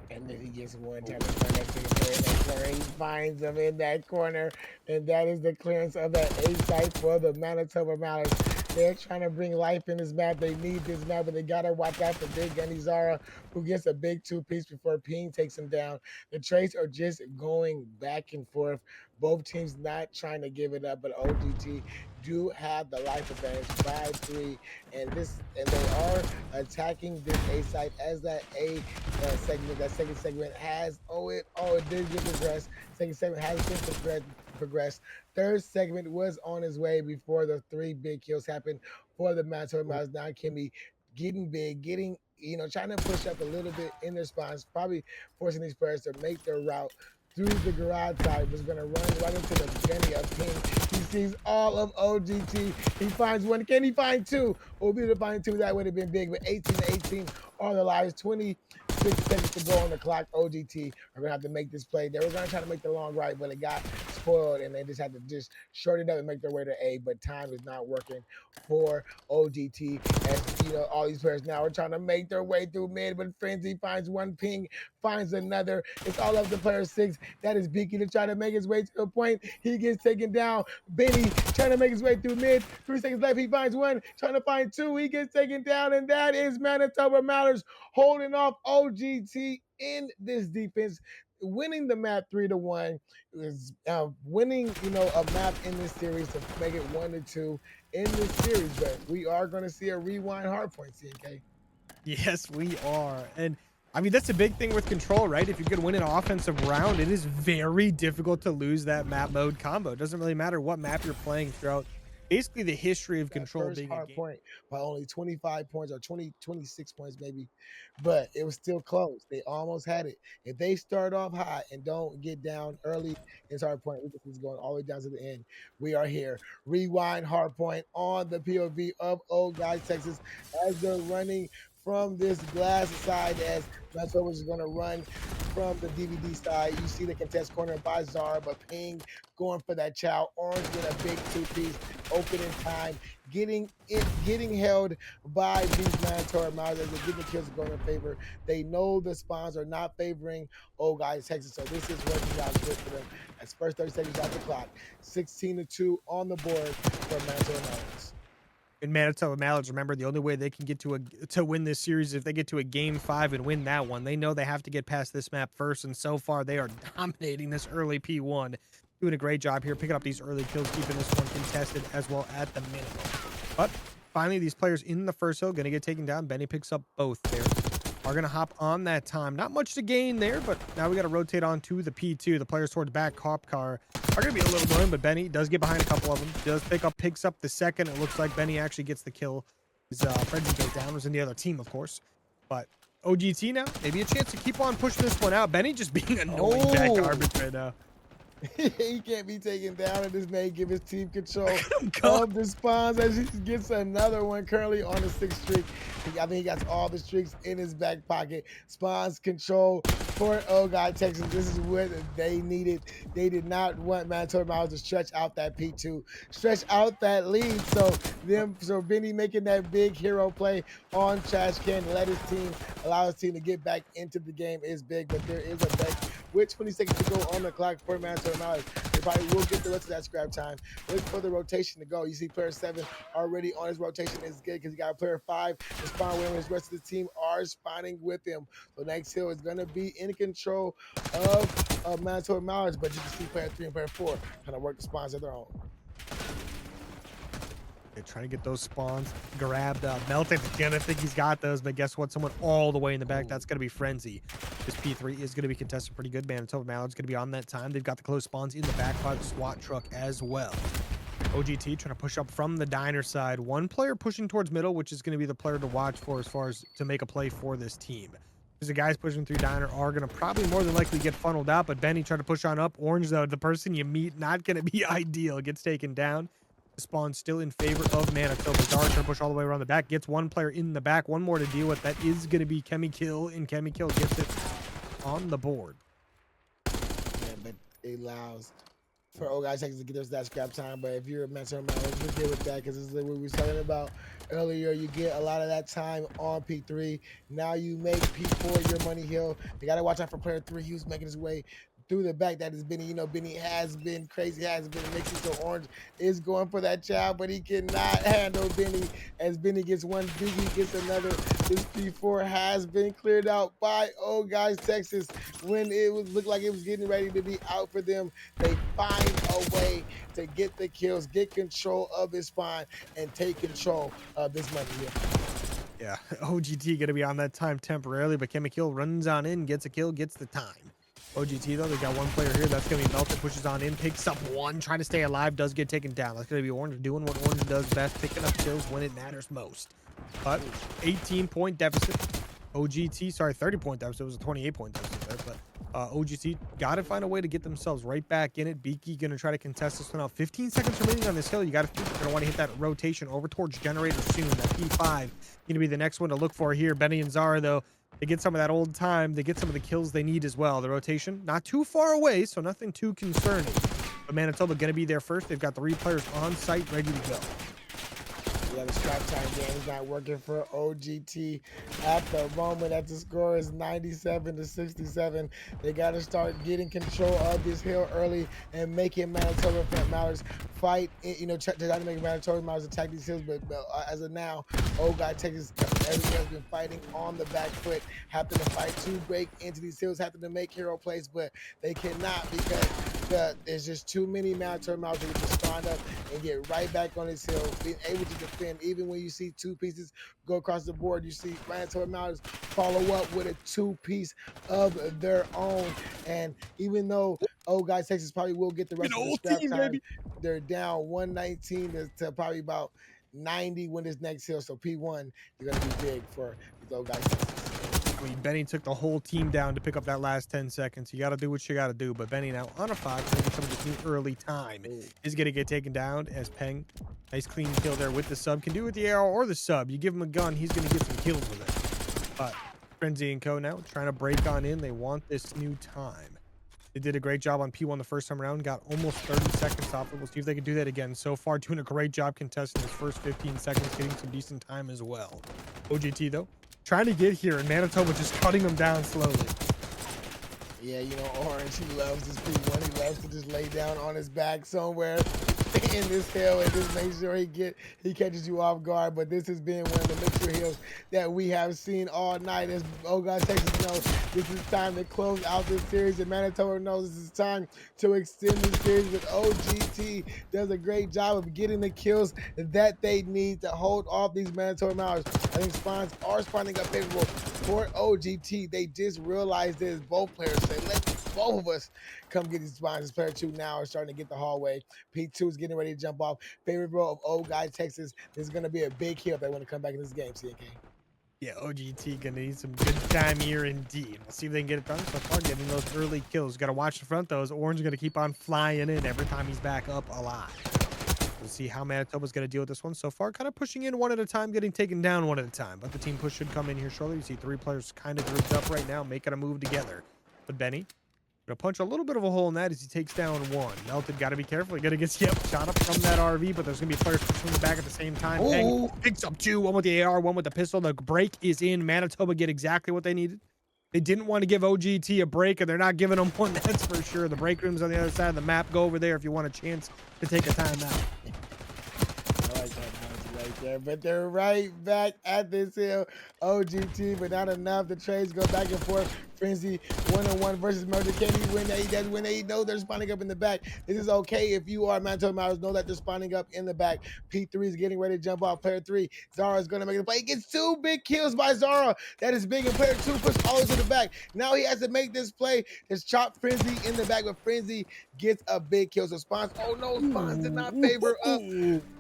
And then he gets one time to find that second player in that corner. He finds him in that corner, and that is the clearance of that A site for the Manitoba Mallards. They're trying to bring life in this map. They need this map, but they gotta watch out for Big Gunny Zara, who gets a big two-piece before Ping takes him down. The trades are just going back and forth. Both teams not trying to give it up, but OGT do have the life advantage 5-3, and they are attacking this A site as that A segment. That second segment has it did get progressed. Second segment has been progressed. Third segment was on his way before the 3 big kills happened for the Manitoba Mallards. Now Kimmy getting big, trying to push up a little bit in their spawns, probably forcing these players to make their route through the garage side. Was going to run right into the Benny of Ping. He sees all of OGT. He finds one. Can he find two? Will be able to find two. That would have been big. But 18-18 are the lives. 26 seconds to go on the clock. OGT are going to have to make this play. They were going to try to make the long right, but it got spoiled, and they just had to just short it up and make their way to A. But time is not working for OGT. As all these players now are trying to make their way through mid, but Frenzy finds one, Ping finds another. It's all up to player 6. That is Beaky to try to make his way to the point. He gets taken down. Benny trying to make his way through mid. 3 seconds left. He finds one. Trying to find two. He gets taken down. And that is Manitoba Mallards holding off OGT in this defense, winning the map 3-1. Is winning, a map in this series to make it 1-2 in this series. But we are going to see a rewind hardpoint, CNK. Yes, we are. And I mean, that's a big thing with control, right? If you could win an offensive round, it is very difficult to lose that map mode combo. It doesn't really matter what map you're playing throughout basically the history of control being a game. Point by only 25 points or 26 points maybe, but it was still close. They almost had it. If they start off high and don't get down early in hard point, we can going all the way down to the end. We are here. Rewind hard point on the POV of Old Guys Texas as they're running from this glass side as Manitoba is going to run from the DVD side. You see the contest corner by Zara, but Ping going for that chow. Orange with a big two-piece, open in time, getting held by these Manitoba Mallards as they're getting kills going in favor. They know the spawns are not favoring Old Guys Texas, so this is working out good for them. As first 30 seconds off the clock, 16-2 on the board for Manitoba Mallards. In Manitoba Mallards, remember, the only way they can get to win this series is if they get to a game 5 and win that one. They know they have to get past this map first, and so far they are dominating this early P1. Doing a great job here, picking up these early kills, keeping this one contested as well at the minimum. But finally, these players in the first hill going to get taken down. Benny picks up both there. Are going to hop on that time. Not much to gain there, but now we got to rotate on to the P2. The players towards back cop car are going to be a little annoying, but Benny does get behind a couple of them. Does picks up the second. It looks like Benny actually gets the kill. His Frenzy goes down. Was in the other team, of course. But OGT now, maybe a chance to keep on pushing this one out. Benny just being annoying back garbage right now. He can't be taken down, and this may give his team control of the spawns as he gets another one currently on the 6th streak. I think he got all the streaks in his back pocket. Spawns control for Old Guy Texas. This is what they needed. They did not want Manitoba Mallards to stretch out that P2, stretch out that lead. So Benny making that big hero play on Trash Can to let his team, allow his team to get back into the game is big, but there is a bet with 20 seconds to go on the clock for Manitoba Mallards. They probably will get the rest of that scrap time. Look for the rotation to go. You see player 7 already on his rotation is good because he got player 5 to spawn with him. His rest of the team are spawning with him. So next hill is going to be in control of Manitoba Mallards, but you can see player 3 and player 4 kind of work the spawns of their own. They're trying to get those spawns grabbed up. Melton's gonna think he's got those, but guess what? Someone all the way in the back. That's gonna be Frenzy. This P3 is gonna be contested pretty good. Manitoba Mallards gonna be on that time. They've got the close spawns in the back by the SWAT truck as well. OGT trying to push up from the diner side. One player pushing towards middle, which is gonna be the player to watch for as far as to make a play for this team. Because the guys pushing through Diner are going to probably more than likely get funneled out. But Benny tried to push on up. Orange, though, the person you meet, not going to be ideal. Gets taken down. The spawn still in favor of Manitoba. Zara trying to push all the way around the back. Gets one player in the back. One more to deal with. That is going to be Kemi Kill. And Kemi Kill gets it on the board. Yeah, but it allows for old guys to get us that scrap time. But if you're a mentor man, you're good with that, because this is what we were talking about earlier. You get a lot of that time on P3. Now you make P4 your money hill. You got to watch out for player 3. He was making his way through the back. That is Benny. You know, Benny has been crazy, has been mixing. So Orange is going for that child, but he cannot handle Benny. As Benny gets one, Biggie gets another. This P4 has been cleared out by Old Guys Texas. When it was looked like it was getting ready to be out for them, they find a way to get the kills, get control of his spawn, and take control of this money here. Yeah, OGT going to be on that time temporarily, but Kemi Kill runs on in, gets a kill, gets the time. OGT, though, they got one player here. That's going to be Melted, pushes on in, picks up one, trying to stay alive, does get taken down. That's going to be Orange doing what Orange does best, picking up kills when it matters most. But 18-point deficit. OGT, sorry, 30-point deficit. It was a 28-point deficit there, but OGT got to find a way to get themselves right back in it. Beaky going to try to contest this one out. 15 seconds remaining on this hill. You're going to want to hit that rotation over towards Generator soon. That P5 going to be the next one to look for here. Benny and Zara, though, they get some of that old time. They get some of the kills they need as well. The rotation, not too far away, so nothing too concerning. But Manitoba going to be there first. They've got 3 players on site ready to go. Yeah, the scrap time game is not working for OGT at the moment. That the score is 97-67. They got to start getting control of this hill early and making Manitoba Mallards fight. You know, try to make Manitoba Mallards attack these hills. But as of now, Old Guy Texas, everybody has been fighting on the back foot, having to fight to break into these hills, having to make hero plays, but they cannot, because there's just too many Manitoba Mallards who can spawn up and get right back on this hill, being able to defend. Even when you see 2 pieces go across the board, you see Manitoba Mallards follow up with a 2-piece of their own. And even though Old Guys Texas probably will get the rest of the scrap time, baby, they're down 119 to probably about 90 when this next hill. So P1 is going to be big for these Old Guys Texas. I mean, Benny took the whole team down to pick up that last 10 seconds. You got to do what you got to do. But Benny now on a 5, trying to get some of this new early time. Is going to get taken down as Peng, nice clean kill there with the sub. Can do it with the arrow or the sub. You give him a gun, he's going to get some kills with it. But Frenzy and Co now trying to break on in. They want this new time. They did a great job on P1 the first time around. Got almost 30 seconds off it. We'll see if they can do that again. So far, doing a great job contesting his first 15 seconds, getting some decent time as well. OGT, though, trying to get here, and Manitoba just cutting them down slowly. Yeah, you know, Orange, he loves this P1. He loves to just lay down on his back somewhere in this hill and just make sure he catches you off guard. But this has been one of the mixture hills that we have seen all night. As Old Guys Texas knows, this is time to close out this series, and Manitoba knows this is time to extend this series. But OGT does a great job of getting the kills that they need to hold off these Manitoba Mallards. I think spawns are spawning up favorable for OGT. They just realized this. Both players say, let both of us come get these spawns. Player 2 now is starting to get the hallway. P2 is getting ready to jump off. Favorite row of Old Guys Texas. This is going to be a big kill if they want to come back in this game, CNK. Yeah, OGT gonna need some good time here indeed. We'll see if they can get it done. So far, getting those early kills. Got to watch the front, though, as Orange gonna keep on flying in every time he's back up alive. We'll see how Manitoba's gonna deal with this one. So far, kind of pushing in one at a time, getting taken down one at a time. But the team push should come in here shortly. You see 3 players kind of grouped up right now, making a move together. But Benny gonna punch a little bit of a hole in that as he takes down 1. Melted, gotta be careful. He gotta get shot up from that RV, but there's gonna be players pushing the back at the same time. Peng picks up 2, one with the AR, one with the pistol. The break is in. Manitoba get exactly what they needed. They didn't want to give OGT a break, and they're not giving them one, that's for sure. The break room's on the other side of the map. Go over there if you want a chance to take a timeout. I like that analogy right there. But they're right back at this hill. OGT, but not enough. The trades go back and forth. Frenzy 1-on-1 versus Murder. Can he win that? He does when they know they're spawning up in the back. This is okay if you are Manitoba Mallards. Know that they're spawning up in the back. P3 is getting ready to jump off. Player 3, Zara is going to make the play. He gets 2 big kills by Zara. That is big. And player 2 pushed all the way to the back. Now he has to make this play. There's Chop Frenzy in the back, but Frenzy gets a big kill. So Spawns, oh no, Spawns did not favor up.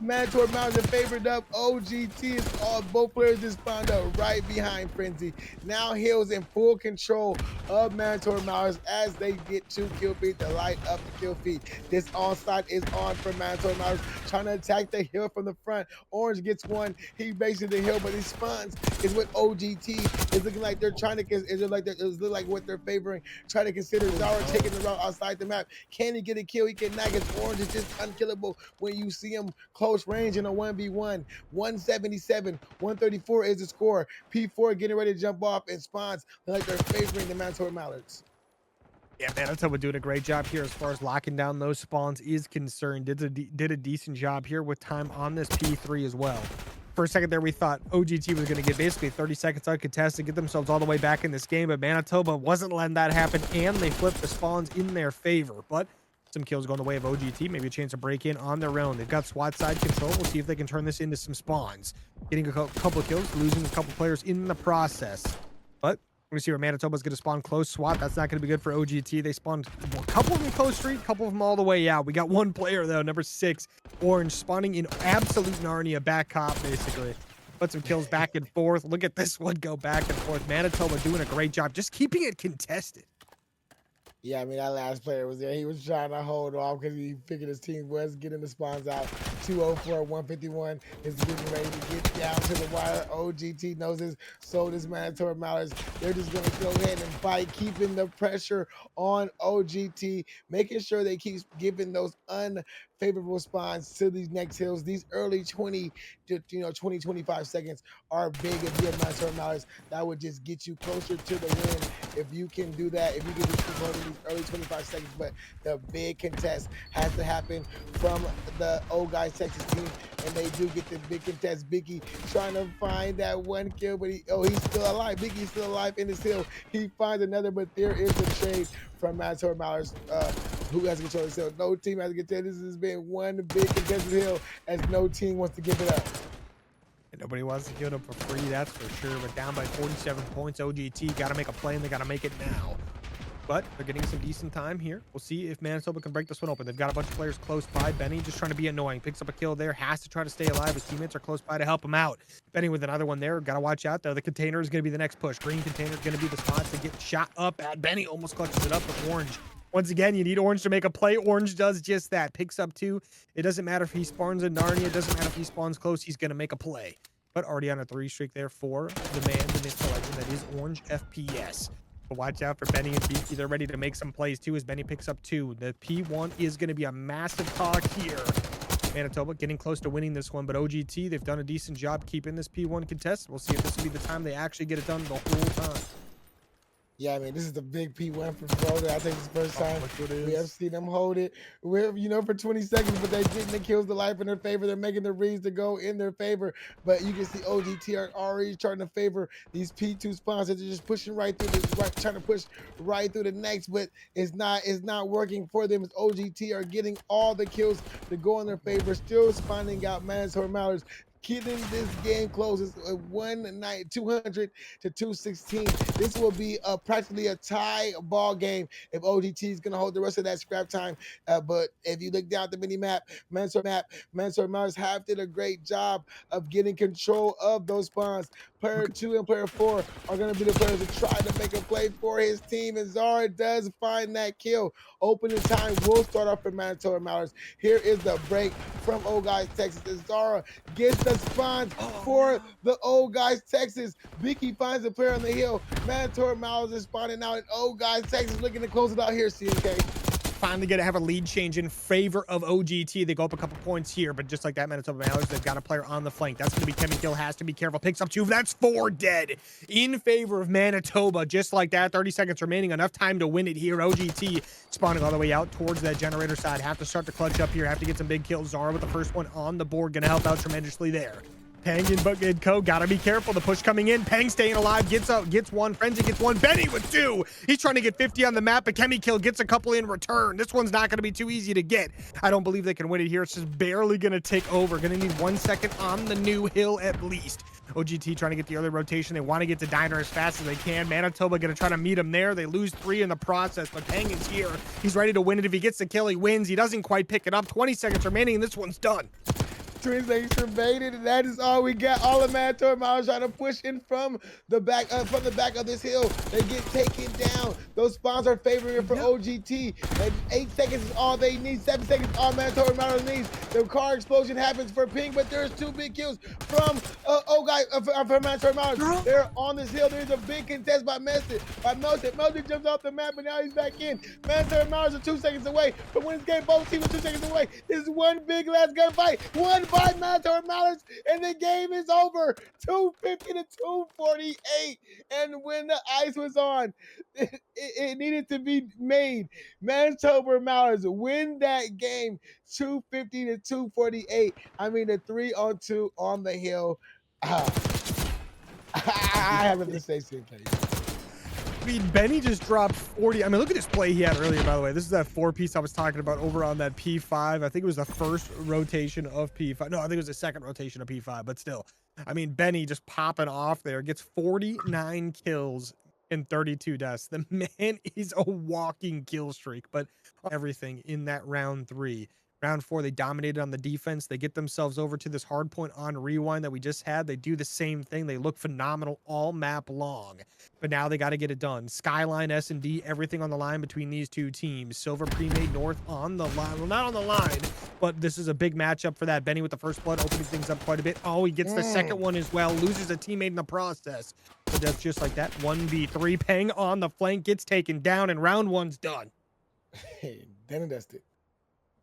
Manitoba Mallards are favored up OGT is all, both players just found out right behind Frenzy. Now Hill's in full control of Manitoba Mallards as they get 2 kill feed to light up the kill feed. This onside is on for Manitoba Mallards, trying to attack the hill from the front. Orange gets one. He basically the hill, but he spawns is what OGT is looking like they're trying to. Is it like it's look like what they're favoring? Trying to consider Zara taking the route outside the map. Can he get a kill? He cannot. His Orange is just unkillable when you see him close range in a 1v1. 177, 134 is the score. P4 getting ready to jump off and spawns like they're favoring the Manitoba Mallards. Yeah, Manitoba doing a great job here as far as locking down those spawns is concerned. Did a decent job here with time on this P3 as well. For a second there, we thought OGT was going to get basically 30 seconds uncontested, get themselves all the way back in this game, but Manitoba wasn't letting that happen, and they flipped the spawns in their favor. But some kills going the way of OGT, maybe a chance to break in on their own. They've got SWAT side control. We'll see if they can turn this into some spawns. Getting a couple of kills, losing a couple players in the process. But we're going to see where Manitoba's going to spawn close SWAT. That's not going to be good for OGT. They spawned a couple of them close street, a couple of them all the way out. We got one player, though, number 6, Orange, spawning in absolute Narnia, back cop, basically. Put some kills back and forth. Look at this one go back and forth. Manitoba doing a great job just keeping it contested. Yeah, I mean, that last player was there. He was trying to hold off because he figured his team was getting the spawns out. 204, 151 is getting ready to get down to the wire. OGT knows this, so does Manitoba Mallards. They're just going to go ahead and fight, keeping the pressure on OGT, making sure they keep giving those unfavorable spawns to these next hills. These early 20 to 25 seconds are big if you're Manitoba Mallards. That would just get you closer to the win if you can do that, if you can just keep holding these early 25 seconds. But the big contest has to happen from the old guys Texas team, and they do get the big contest. Biggie trying to find that one kill, but he's still alive. Biggie's still alive in this hill. He finds another, but there is the trade from Manitoba Mallards, who has control of this hill. No team has control. This has been one big contested hill as no team wants to give it up. And nobody wants to give it up for free, that's for sure. But down by 47 points, OGT got to make a play, and they got to make it now. But they're getting some decent time here. We'll see if Manitoba can break this one open. They've got a bunch of players close by. Benny just trying to be annoying. Picks up a kill there. Has to try to stay alive. His teammates are close by to help him out. Benny with another one there. Got to watch out, though. The container is going to be the next push. Green container is going to be the spot to get shot up at. Benny almost clutches it up with Orange. Once again, you need Orange to make a play. Orange does just that. Picks up 2. It doesn't matter if he spawns in Narnia. It doesn't matter if he spawns close. He's going to make a play. But already on a 3 streak there for the man, the mid selection that is Orange FPS. But watch out for Benny and Beaky. They're ready to make some plays too as Benny picks up 2. The P1 is going to be a massive talk here. Manitoba getting close to winning this one, but OGT, they've done a decent job keeping this P1 contest. We'll see if this will be the time they actually get it done the whole time. Yeah, I mean, this is the big P1 for Boulder. I think it's the first time we have seen them hold it, for 20 seconds, but they're getting the kills to life in their favor. They're making the reads to go in their favor, but you can see OGT are already starting to favor these P2 spawns. They're just pushing right through this, trying to push right through the next, but it's not working for them. As OGT are getting all the kills to go in their favor, still spawning out Manitoba Mallards. Keeping this game close. It's 200 to 216. This will be practically a tie ball game if OGT is going to hold the rest of that scrap time. But if you look down at the mini map, Manitoba Mallards have did a great job of getting control of those spawns. Player 2 and player 4 are going to be the players that try to make a play for his team, and Zara does find that kill. Opening time will start off for Manitoba Mallards. Here is the break from Old Guys Texas, and Zara gets the spawns for the Old Guys Texas. Vicky finds a player on the hill. Manitoba Mallards is spawning out, and Old Guys Texas looking to close it out here, CNK. Finally going to have a lead change in favor of OGT. They go up a couple points here, but just like that, Manitoba Mallards, they've got a player on the flank. That's going to be Kevin Kill. Has to be careful. Picks up 2. That's 4 dead in favor of Manitoba. Just like that, 30 seconds remaining. Enough time to win it here. OGT spawning all the way out towards that generator side. Have to start to clutch up here. Have to get some big kills. Zara with the first one on the board. Going to help out tremendously there. Peng and Co. Gotta be careful. The push coming in. Peng staying alive. Gets out. Gets 1. Frenzy gets 1. Benny with 2. He's trying to get 50 on the map, but Kemi Kill gets a couple in return. This one's not going to be too easy to get. I don't believe they can win it here. It's just barely going to take over. Going to need 1 second on the new hill at least. OGT trying to get the other rotation. They want to get to Diner as fast as they can. Manitoba going to try to meet him there. They lose 3 in the process, but Peng is here. He's ready to win it. If he gets the kill, he wins. He doesn't quite pick it up. 20 seconds remaining, and this one's done. 20 seconds remaining, and that is all we got. All the Manitoba Mallards trying to push in from the back of this hill. They get taken down. Those spawns are favoring it for OGT. And 8 seconds is all they need. 7 seconds is all Manitoba Mallards needs. The car explosion happens for Ping, but there's 2 big kills from from Manitoba Mallards. They're on this hill. There's a big contest by Melton. Melton jumps off the map, and now he's back in. Manitoba Mallards are 2 seconds away from winning this game. Both teams are 2 seconds away. This is one big last gunfight. One by Manitoba Mallards, and the game is over. 250 to 248. And when the ice was on, it needed to be made. Manitoba Mallards win that game 250 to 248. I mean, the 3-on-2 on the hill. I have to say something. I mean, Benny just dropped 40. I mean, look at this play he had earlier, by the way. This is that 4-piece I was talking about over on that P5. I think it was the first rotation of P5. No, I think it was the second rotation of P5, but still. I mean, Benny just popping off there. Gets 49 kills and 32 deaths. The man is a walking kill streak, but everything in that round 3. Round 4, they dominated on the defense. They get themselves over to this hard point on rewind that we just had. They do the same thing. They look phenomenal all map long. But now they got to get it done. Skyline, S&D, everything on the line between these two teams. Silver pre-made North on the line. Well, not on the line, but this is a big matchup for that. Benny with the first blood, opening things up quite a bit. Oh, he gets the second one as well. Loses a teammate in the process. But that's just like that. 1v3. Peng on the flank, gets taken down, and round 1's done. Hey, done and dusted.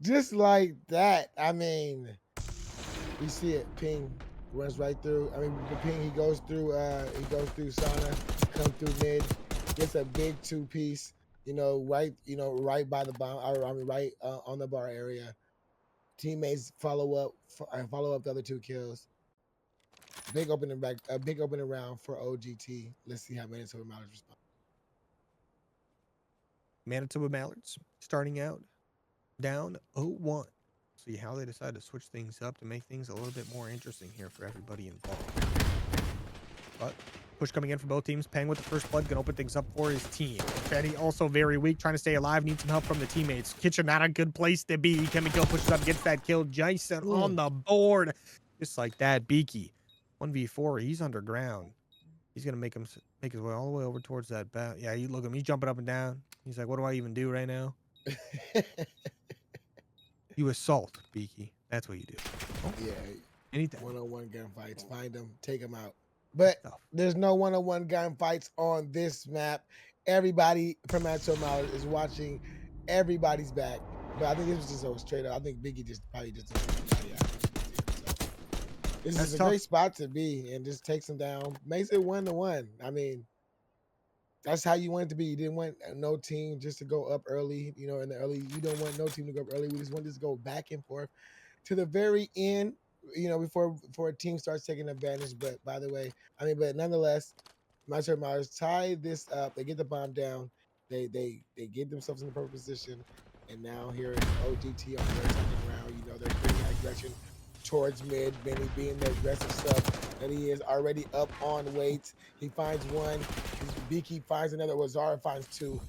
Just like that. I mean, you see it. Ping runs right through. I mean, the Ping, he goes through sauna, come through mid, gets a big 2-piece, right by the bomb. I mean, right on the bar area. Teammates follow up the other 2 kills. Big opening round for OGT. Let's see how Manitoba Mallards respond. Manitoba Mallards starting out down 0-1. See how they decide to switch things up to make things a little bit more interesting here for everybody involved. But push coming in for both teams. Peng with the first blood gonna open things up for his team. Benny also very weak, trying to stay alive, needs some help from the teammates. Kitchen not a good place to be. Chemical pushes up, gets that kill. Jason on the board, just like that. Beaky 1v4. He's underground. He's gonna make his way all the way over towards that bat. Yeah, you look at him. He's jumping up and down. He's like, what do I even do right now? You assault, Beaky. That's what you do. Oh, yeah. Anything. 1-on-1 gunfights. Find them, take them out. But there's no 1-on-1 gunfights on this map. Everybody from Manitoba Mallards is watching. Everybody's back. But I think this was just so straight up. I think Beaky probably just this is a great spot to be and just takes them down. Makes it 1-1. I mean, that's how you want it to be. You didn't want no team just to go up early, in the early. You don't want no team to go up early. We just want this to go back and forth to the very end, before a team starts taking advantage. But by the way, but nonetheless, Manitoba Mallards tie this up. They get the bomb down. They get themselves in the perfect position. And now here is OGT on their second round. They're bringing that aggression towards mid. Benny being the aggressive stuff that he is, already up on weights. He finds one. Beaky finds another. Zara finds 2.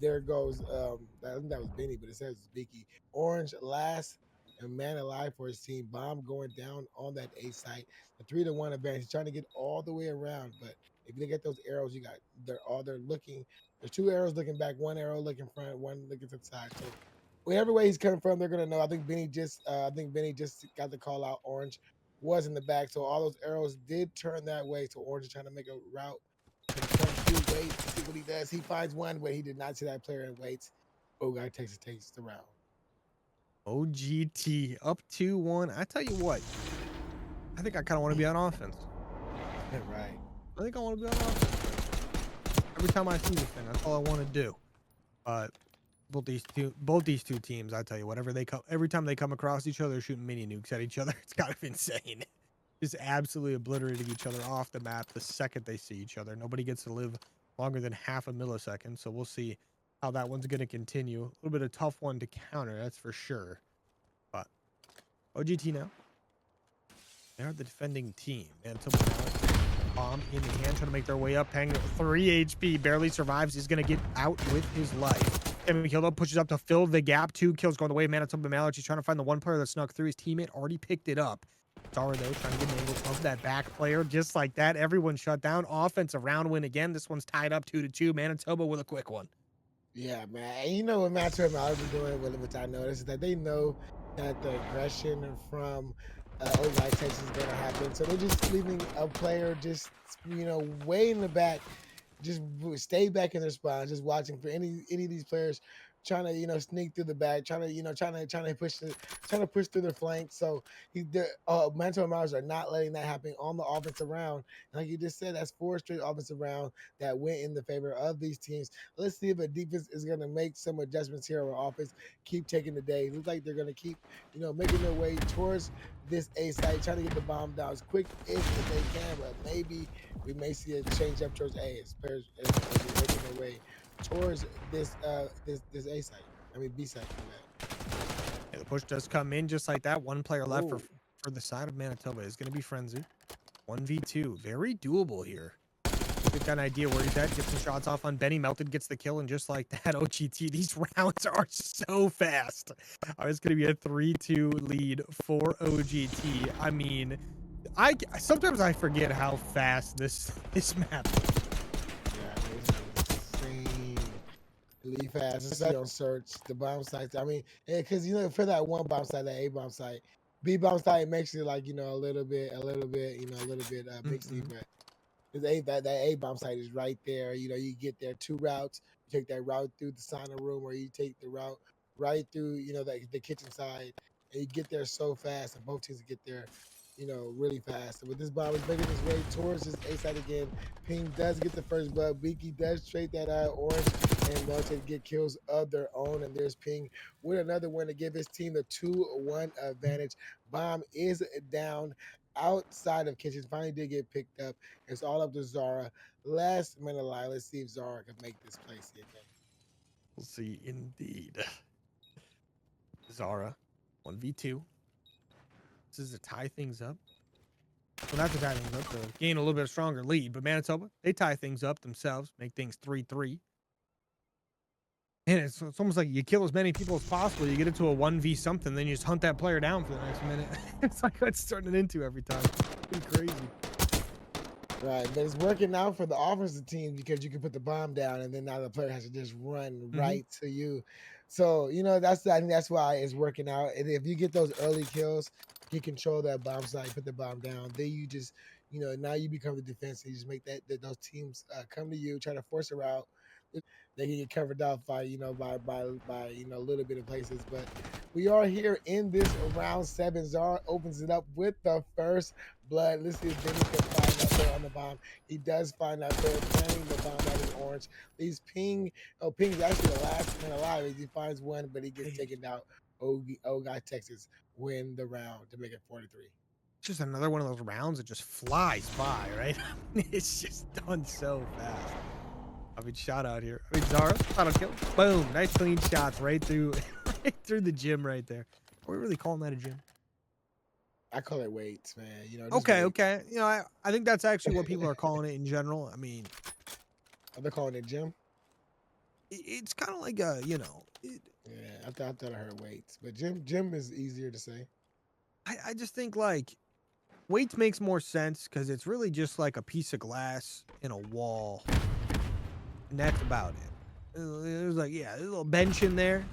There goes. I think that was Benny, but it says Beaky. Orange last and man alive for his team. Bomb going down on that A site. The 3-1 advantage. He's trying to get all the way around, but if you look at those arrows, they're looking. There's 2 arrows looking back, 1 arrow looking front, 1 looking to the side. So whatever way he's coming from, they're gonna know. I think Benny just got the call out. Orange was in the back, so all those arrows did turn that way. So Orange is trying to make a route. Wait, see what he does. He finds one, but he did not see that player and waits. guy takes the round. OGT up 2-1. I tell you what, I think I kind of want to be on offense. Right. I think I want to be on offense. Every time I see this thing, that's all I want to do. But both these two teams, I tell you, every time they come across each other, they're shooting mini nukes at each other. It's kind of insane. Just absolutely obliterating each other off the map the second they see each other. Nobody gets to live longer than half a millisecond, so we'll see how that one's going to continue. A little bit of a tough one to counter, that's for sure. But OGT now. They're the defending team. And bomb in the hand, trying to make their way up. Peng 3 HP, barely survives. He's going to get out with his life. Kevin Kildo pushes up to fill the gap. 2 kills going the way of Manitoba Mallards. He's trying to find the one player that snuck through. His teammate already picked it up. Zara, though, trying to get an angle of that back player. Just like that, everyone shut down. Offensive round win again. This one's tied up 2-2. Manitoba with a quick one. Yeah, man. And you know what Manitoba Mallards are doing, which I noticed, is that they know that the aggression from OGT Texas is going to happen. So they're just leaving a player just, way in the back, just stay back in their spot, just watching for any of these players trying to sneak through the back, trying to push through their flanks. So the Manitoba Mallards are not letting that happen on the offensive round. Like you just said, that's 4 straight offensive round that went in the favor of these teams. Let's see if a defense is going to make some adjustments here, or offense keep taking the day. It looks like they're going to keep making their way towards this A site, trying to get the bomb down as quick as they can, but maybe we may see a change up towards A as players as they're making their way towards this this A site. I mean B site. Yeah, the push does come in just like that. One player left Ooh. for the side of Manitoba is going to be Frenzy. 1v2. Very doable here. Get that idea where he's at. Gets some shots off on Benny. Melted gets the kill. And just like that, OGT, these rounds are so fast. It's going to be a 3-2 lead for OGT. I mean, sometimes I forget how fast this map is. Yeah, it's insane. Really fast, especially on search, the bomb sites. I mean, because for that one bomb site, that A bomb site, B bomb site makes it like a little bit, mixy, but that A bomb site is right there. You get there 2 routes. You take that route through the sauna room, or you take the route right through the kitchen side, and you get there so fast. And both teams get there, really fast. And with this bomb is making its way towards this A side again. Ping does get the first blood. Beaky does trade that orange, and Melted get kills of their own. And there's Ping with another one to give his team the 2-1 advantage. Bomb is down outside of kitchen. Finally did get picked up. It's all up to Zara. Last minute lie. Let's see if Zara can make this play. See again. We'll see indeed. Zara, 1v2. This is to tie things up. Well, not to tie things up, to gain a little bit of stronger lead. But Manitoba, they tie things up themselves, make things 3-3. And it's almost like you kill as many people as possible. You get into a 1v something, then you just hunt that player down for the next minute. It's like what's turning into every time. It's pretty crazy. Right, but it's working out for the offensive team because you can put the bomb down, and then now the player has to just run right to you. So I think that's why it's working out. And if you get those early kills, you control that bomb site, put the bomb down. Then you just now you become the defense. And you just make those teams come to you, try to force a route. They can get covered up by by a little bit of places, but we are here in this round 7. Zara opens it up with the first blood. Let's see if Benny can find that player on the bomb. He does find that player planting the bomb that is orange. Leaves Ping. Oh, Ping's actually the last man alive as he finds one, but he gets taken out. OGT Texas win the round to make it 4-3. It's just another one of those rounds that just flies by, right? It's just done so fast. I mean, shot out here. I mean, Zara, auto kill. Boom. Nice clean shots right through the gym right there. Are we really calling that a gym? I call it weights, man. Okay, weights. okay. I think that's actually what people are calling it in general. I mean, Are they calling it gym? it's kind of like a, Yeah, I thought I heard weights, but gym is easier to say. I just think like weights makes more sense because it's really just like a piece of glass in a wall. And that's about it. There's like, yeah, there's a little bench in there.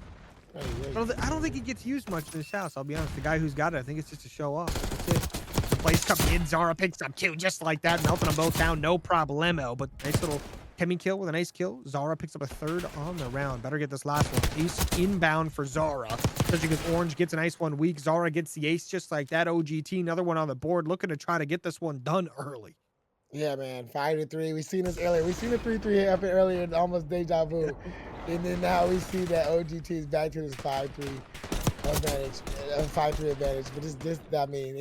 I don't think it gets used much in this house. I'll be honest. The guy who's got it, I think it's just to show off. That's it. The place comes in. Zara picks up 2 just like that, melting them both down. No problemo. But nice little Kemi kill with a nice kill. Zara picks up a 3rd on the round. Better get this last one. Ace inbound for Zara. Especially because Orange gets a nice one weak. Zara gets the ace just like that. OGT, another one on the board. Looking to try to get this one done early. Yeah, man. 5-3. We seen this earlier. We seen the 3-3 happen earlier, almost deja vu. And then now we see that OGT is back to this 5-3 advantage. 5-3 advantage. But I mean,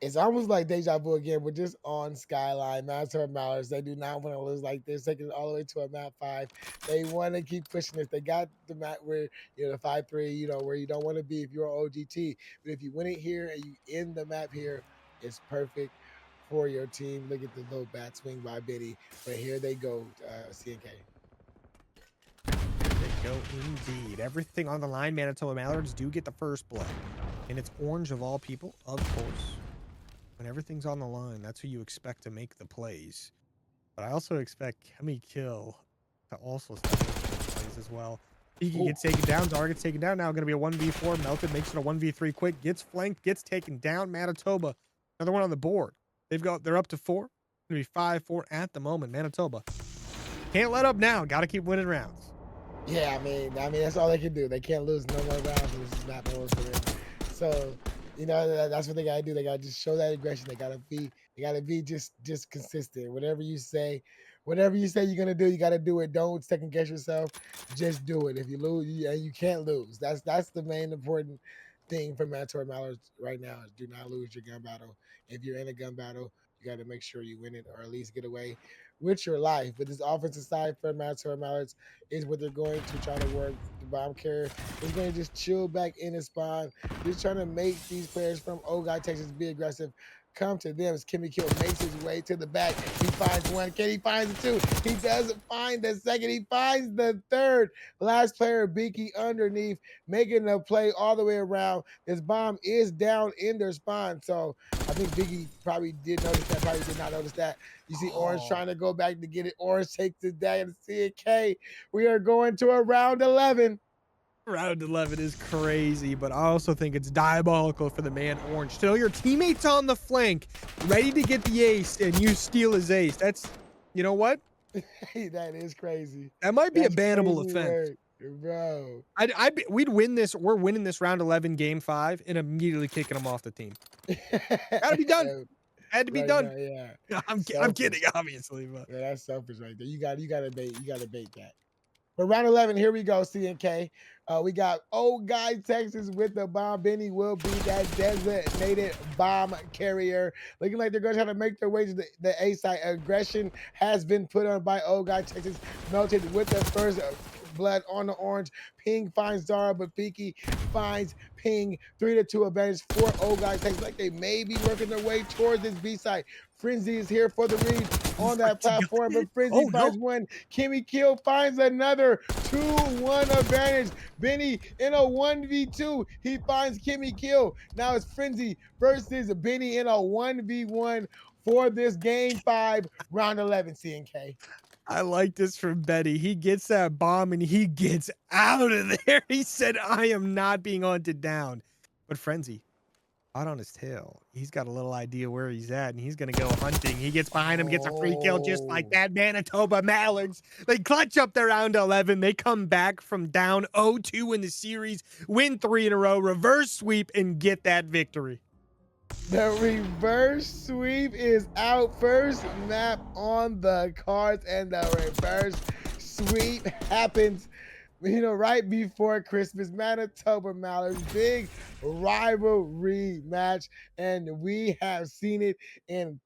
it's almost like deja vu again, but just on Skyline. Manitoba Mallards, they do not want to lose like this. Taking it all the way to a map 5. They want to keep pushing this. They got the map where, the 5-3, where you don't want to be if you're on OGT. But if you win it here and you end the map here, it's perfect for your team. Look at the low bat swing by Benny. But here they go, CNK. They go indeed. Everything on the line. Manitoba Mallards do get the first blood. And it's orange of all people, of course. When everything's on the line, that's who you expect to make the plays. But I also expect Kemi Kill to also step into those plays as well. Iki Ooh. gets taken down. Zara gets taken down. Now going to be a 1v4. Melted makes it a 1v3 quick. Gets flanked. Gets taken down. Manitoba. Another one on the board. They're up to 4. Going to be 5-4 at the moment. Manitoba. Can't let up now. Got to keep winning rounds. Yeah, I mean that's all they can do. They can't lose no more rounds. This is not more for them. So, that's what they gotta do. They gotta just show that aggression. They gotta be just consistent. Whatever you say you're gonna do, you gotta do it. Don't second guess yourself. Just do it. If you lose, you can't lose. That's the main important thing for Manitoba Mallards right now is do not lose your gun battle. If you're in a gun battle, you got to make sure you win it or at least get away with your life. But this offensive side for Manitoba Mallards is what they're going to try to work. The bomb carrier is going to just chill back in his spawn, just trying to make these players from OGT Texas be aggressive. Come to them as Kimmy Kill makes his way to the back. He finds one. Can he finds the two? He doesn't find the second. He finds the third. Last player, Beaky, underneath, making the play all the way around. This bomb is down in their spawn. So I think Beaky probably did notice that, probably did not notice that. You see Orange trying to go back to get it. Orange takes it down to CK. We are going to a round 11. Round 11 is crazy, but I also think it's diabolical for the man Orange. To know your teammate's on the flank, ready to get the ace, and you steal his ace. That's, you know what? Hey, that is crazy. That might be a That's bannable crazy offense. work, bro. We'd win this. We're winning this round 11, game 5, and immediately kicking him off the team. Gotta be done. Had to be Right done. now, yeah. I'm kidding, Selfish. obviously, but Yeah, that's selfish right there. You gotta bait that. But round 11, here we go, CNK. We got old guy Texas with the bomb. Benny will be that designated bomb carrier. Looking like they're going to try to make their way to the A side. Aggression has been put on by old guy Texas. Melted with the first blood on the orange. Ping finds Zara, but Peaky finds Ping. 3-2 advantage for old guy Texas. Like they may be working their way towards this B side. Frenzy is here for the read on that platform, but Frenzy oh no. finds one. Kimmy Kill finds another 2-1 advantage. Benny in a 1v2. He finds Kimmy Kill. Now it's Frenzy versus Benny in a 1v1 for this game 5, round 11, CNK. I like this from Betty. He gets that bomb and he gets out of there. He said, I am not being hunted down. But Frenzy, hot on his tail. He's got a little idea where he's at, and he's going to go hunting. He gets behind him, gets a free kill just like Oh, that. Manitoba Mallards, they clutch up their round 11. They come back from down 0-2 in the series, win 3 in a row, reverse sweep, and get that victory. the reverse sweep is out. First map on the cards, and the reverse sweep happens right before Christmas. Manitoba Mallards, big rivalry match, and we have seen it in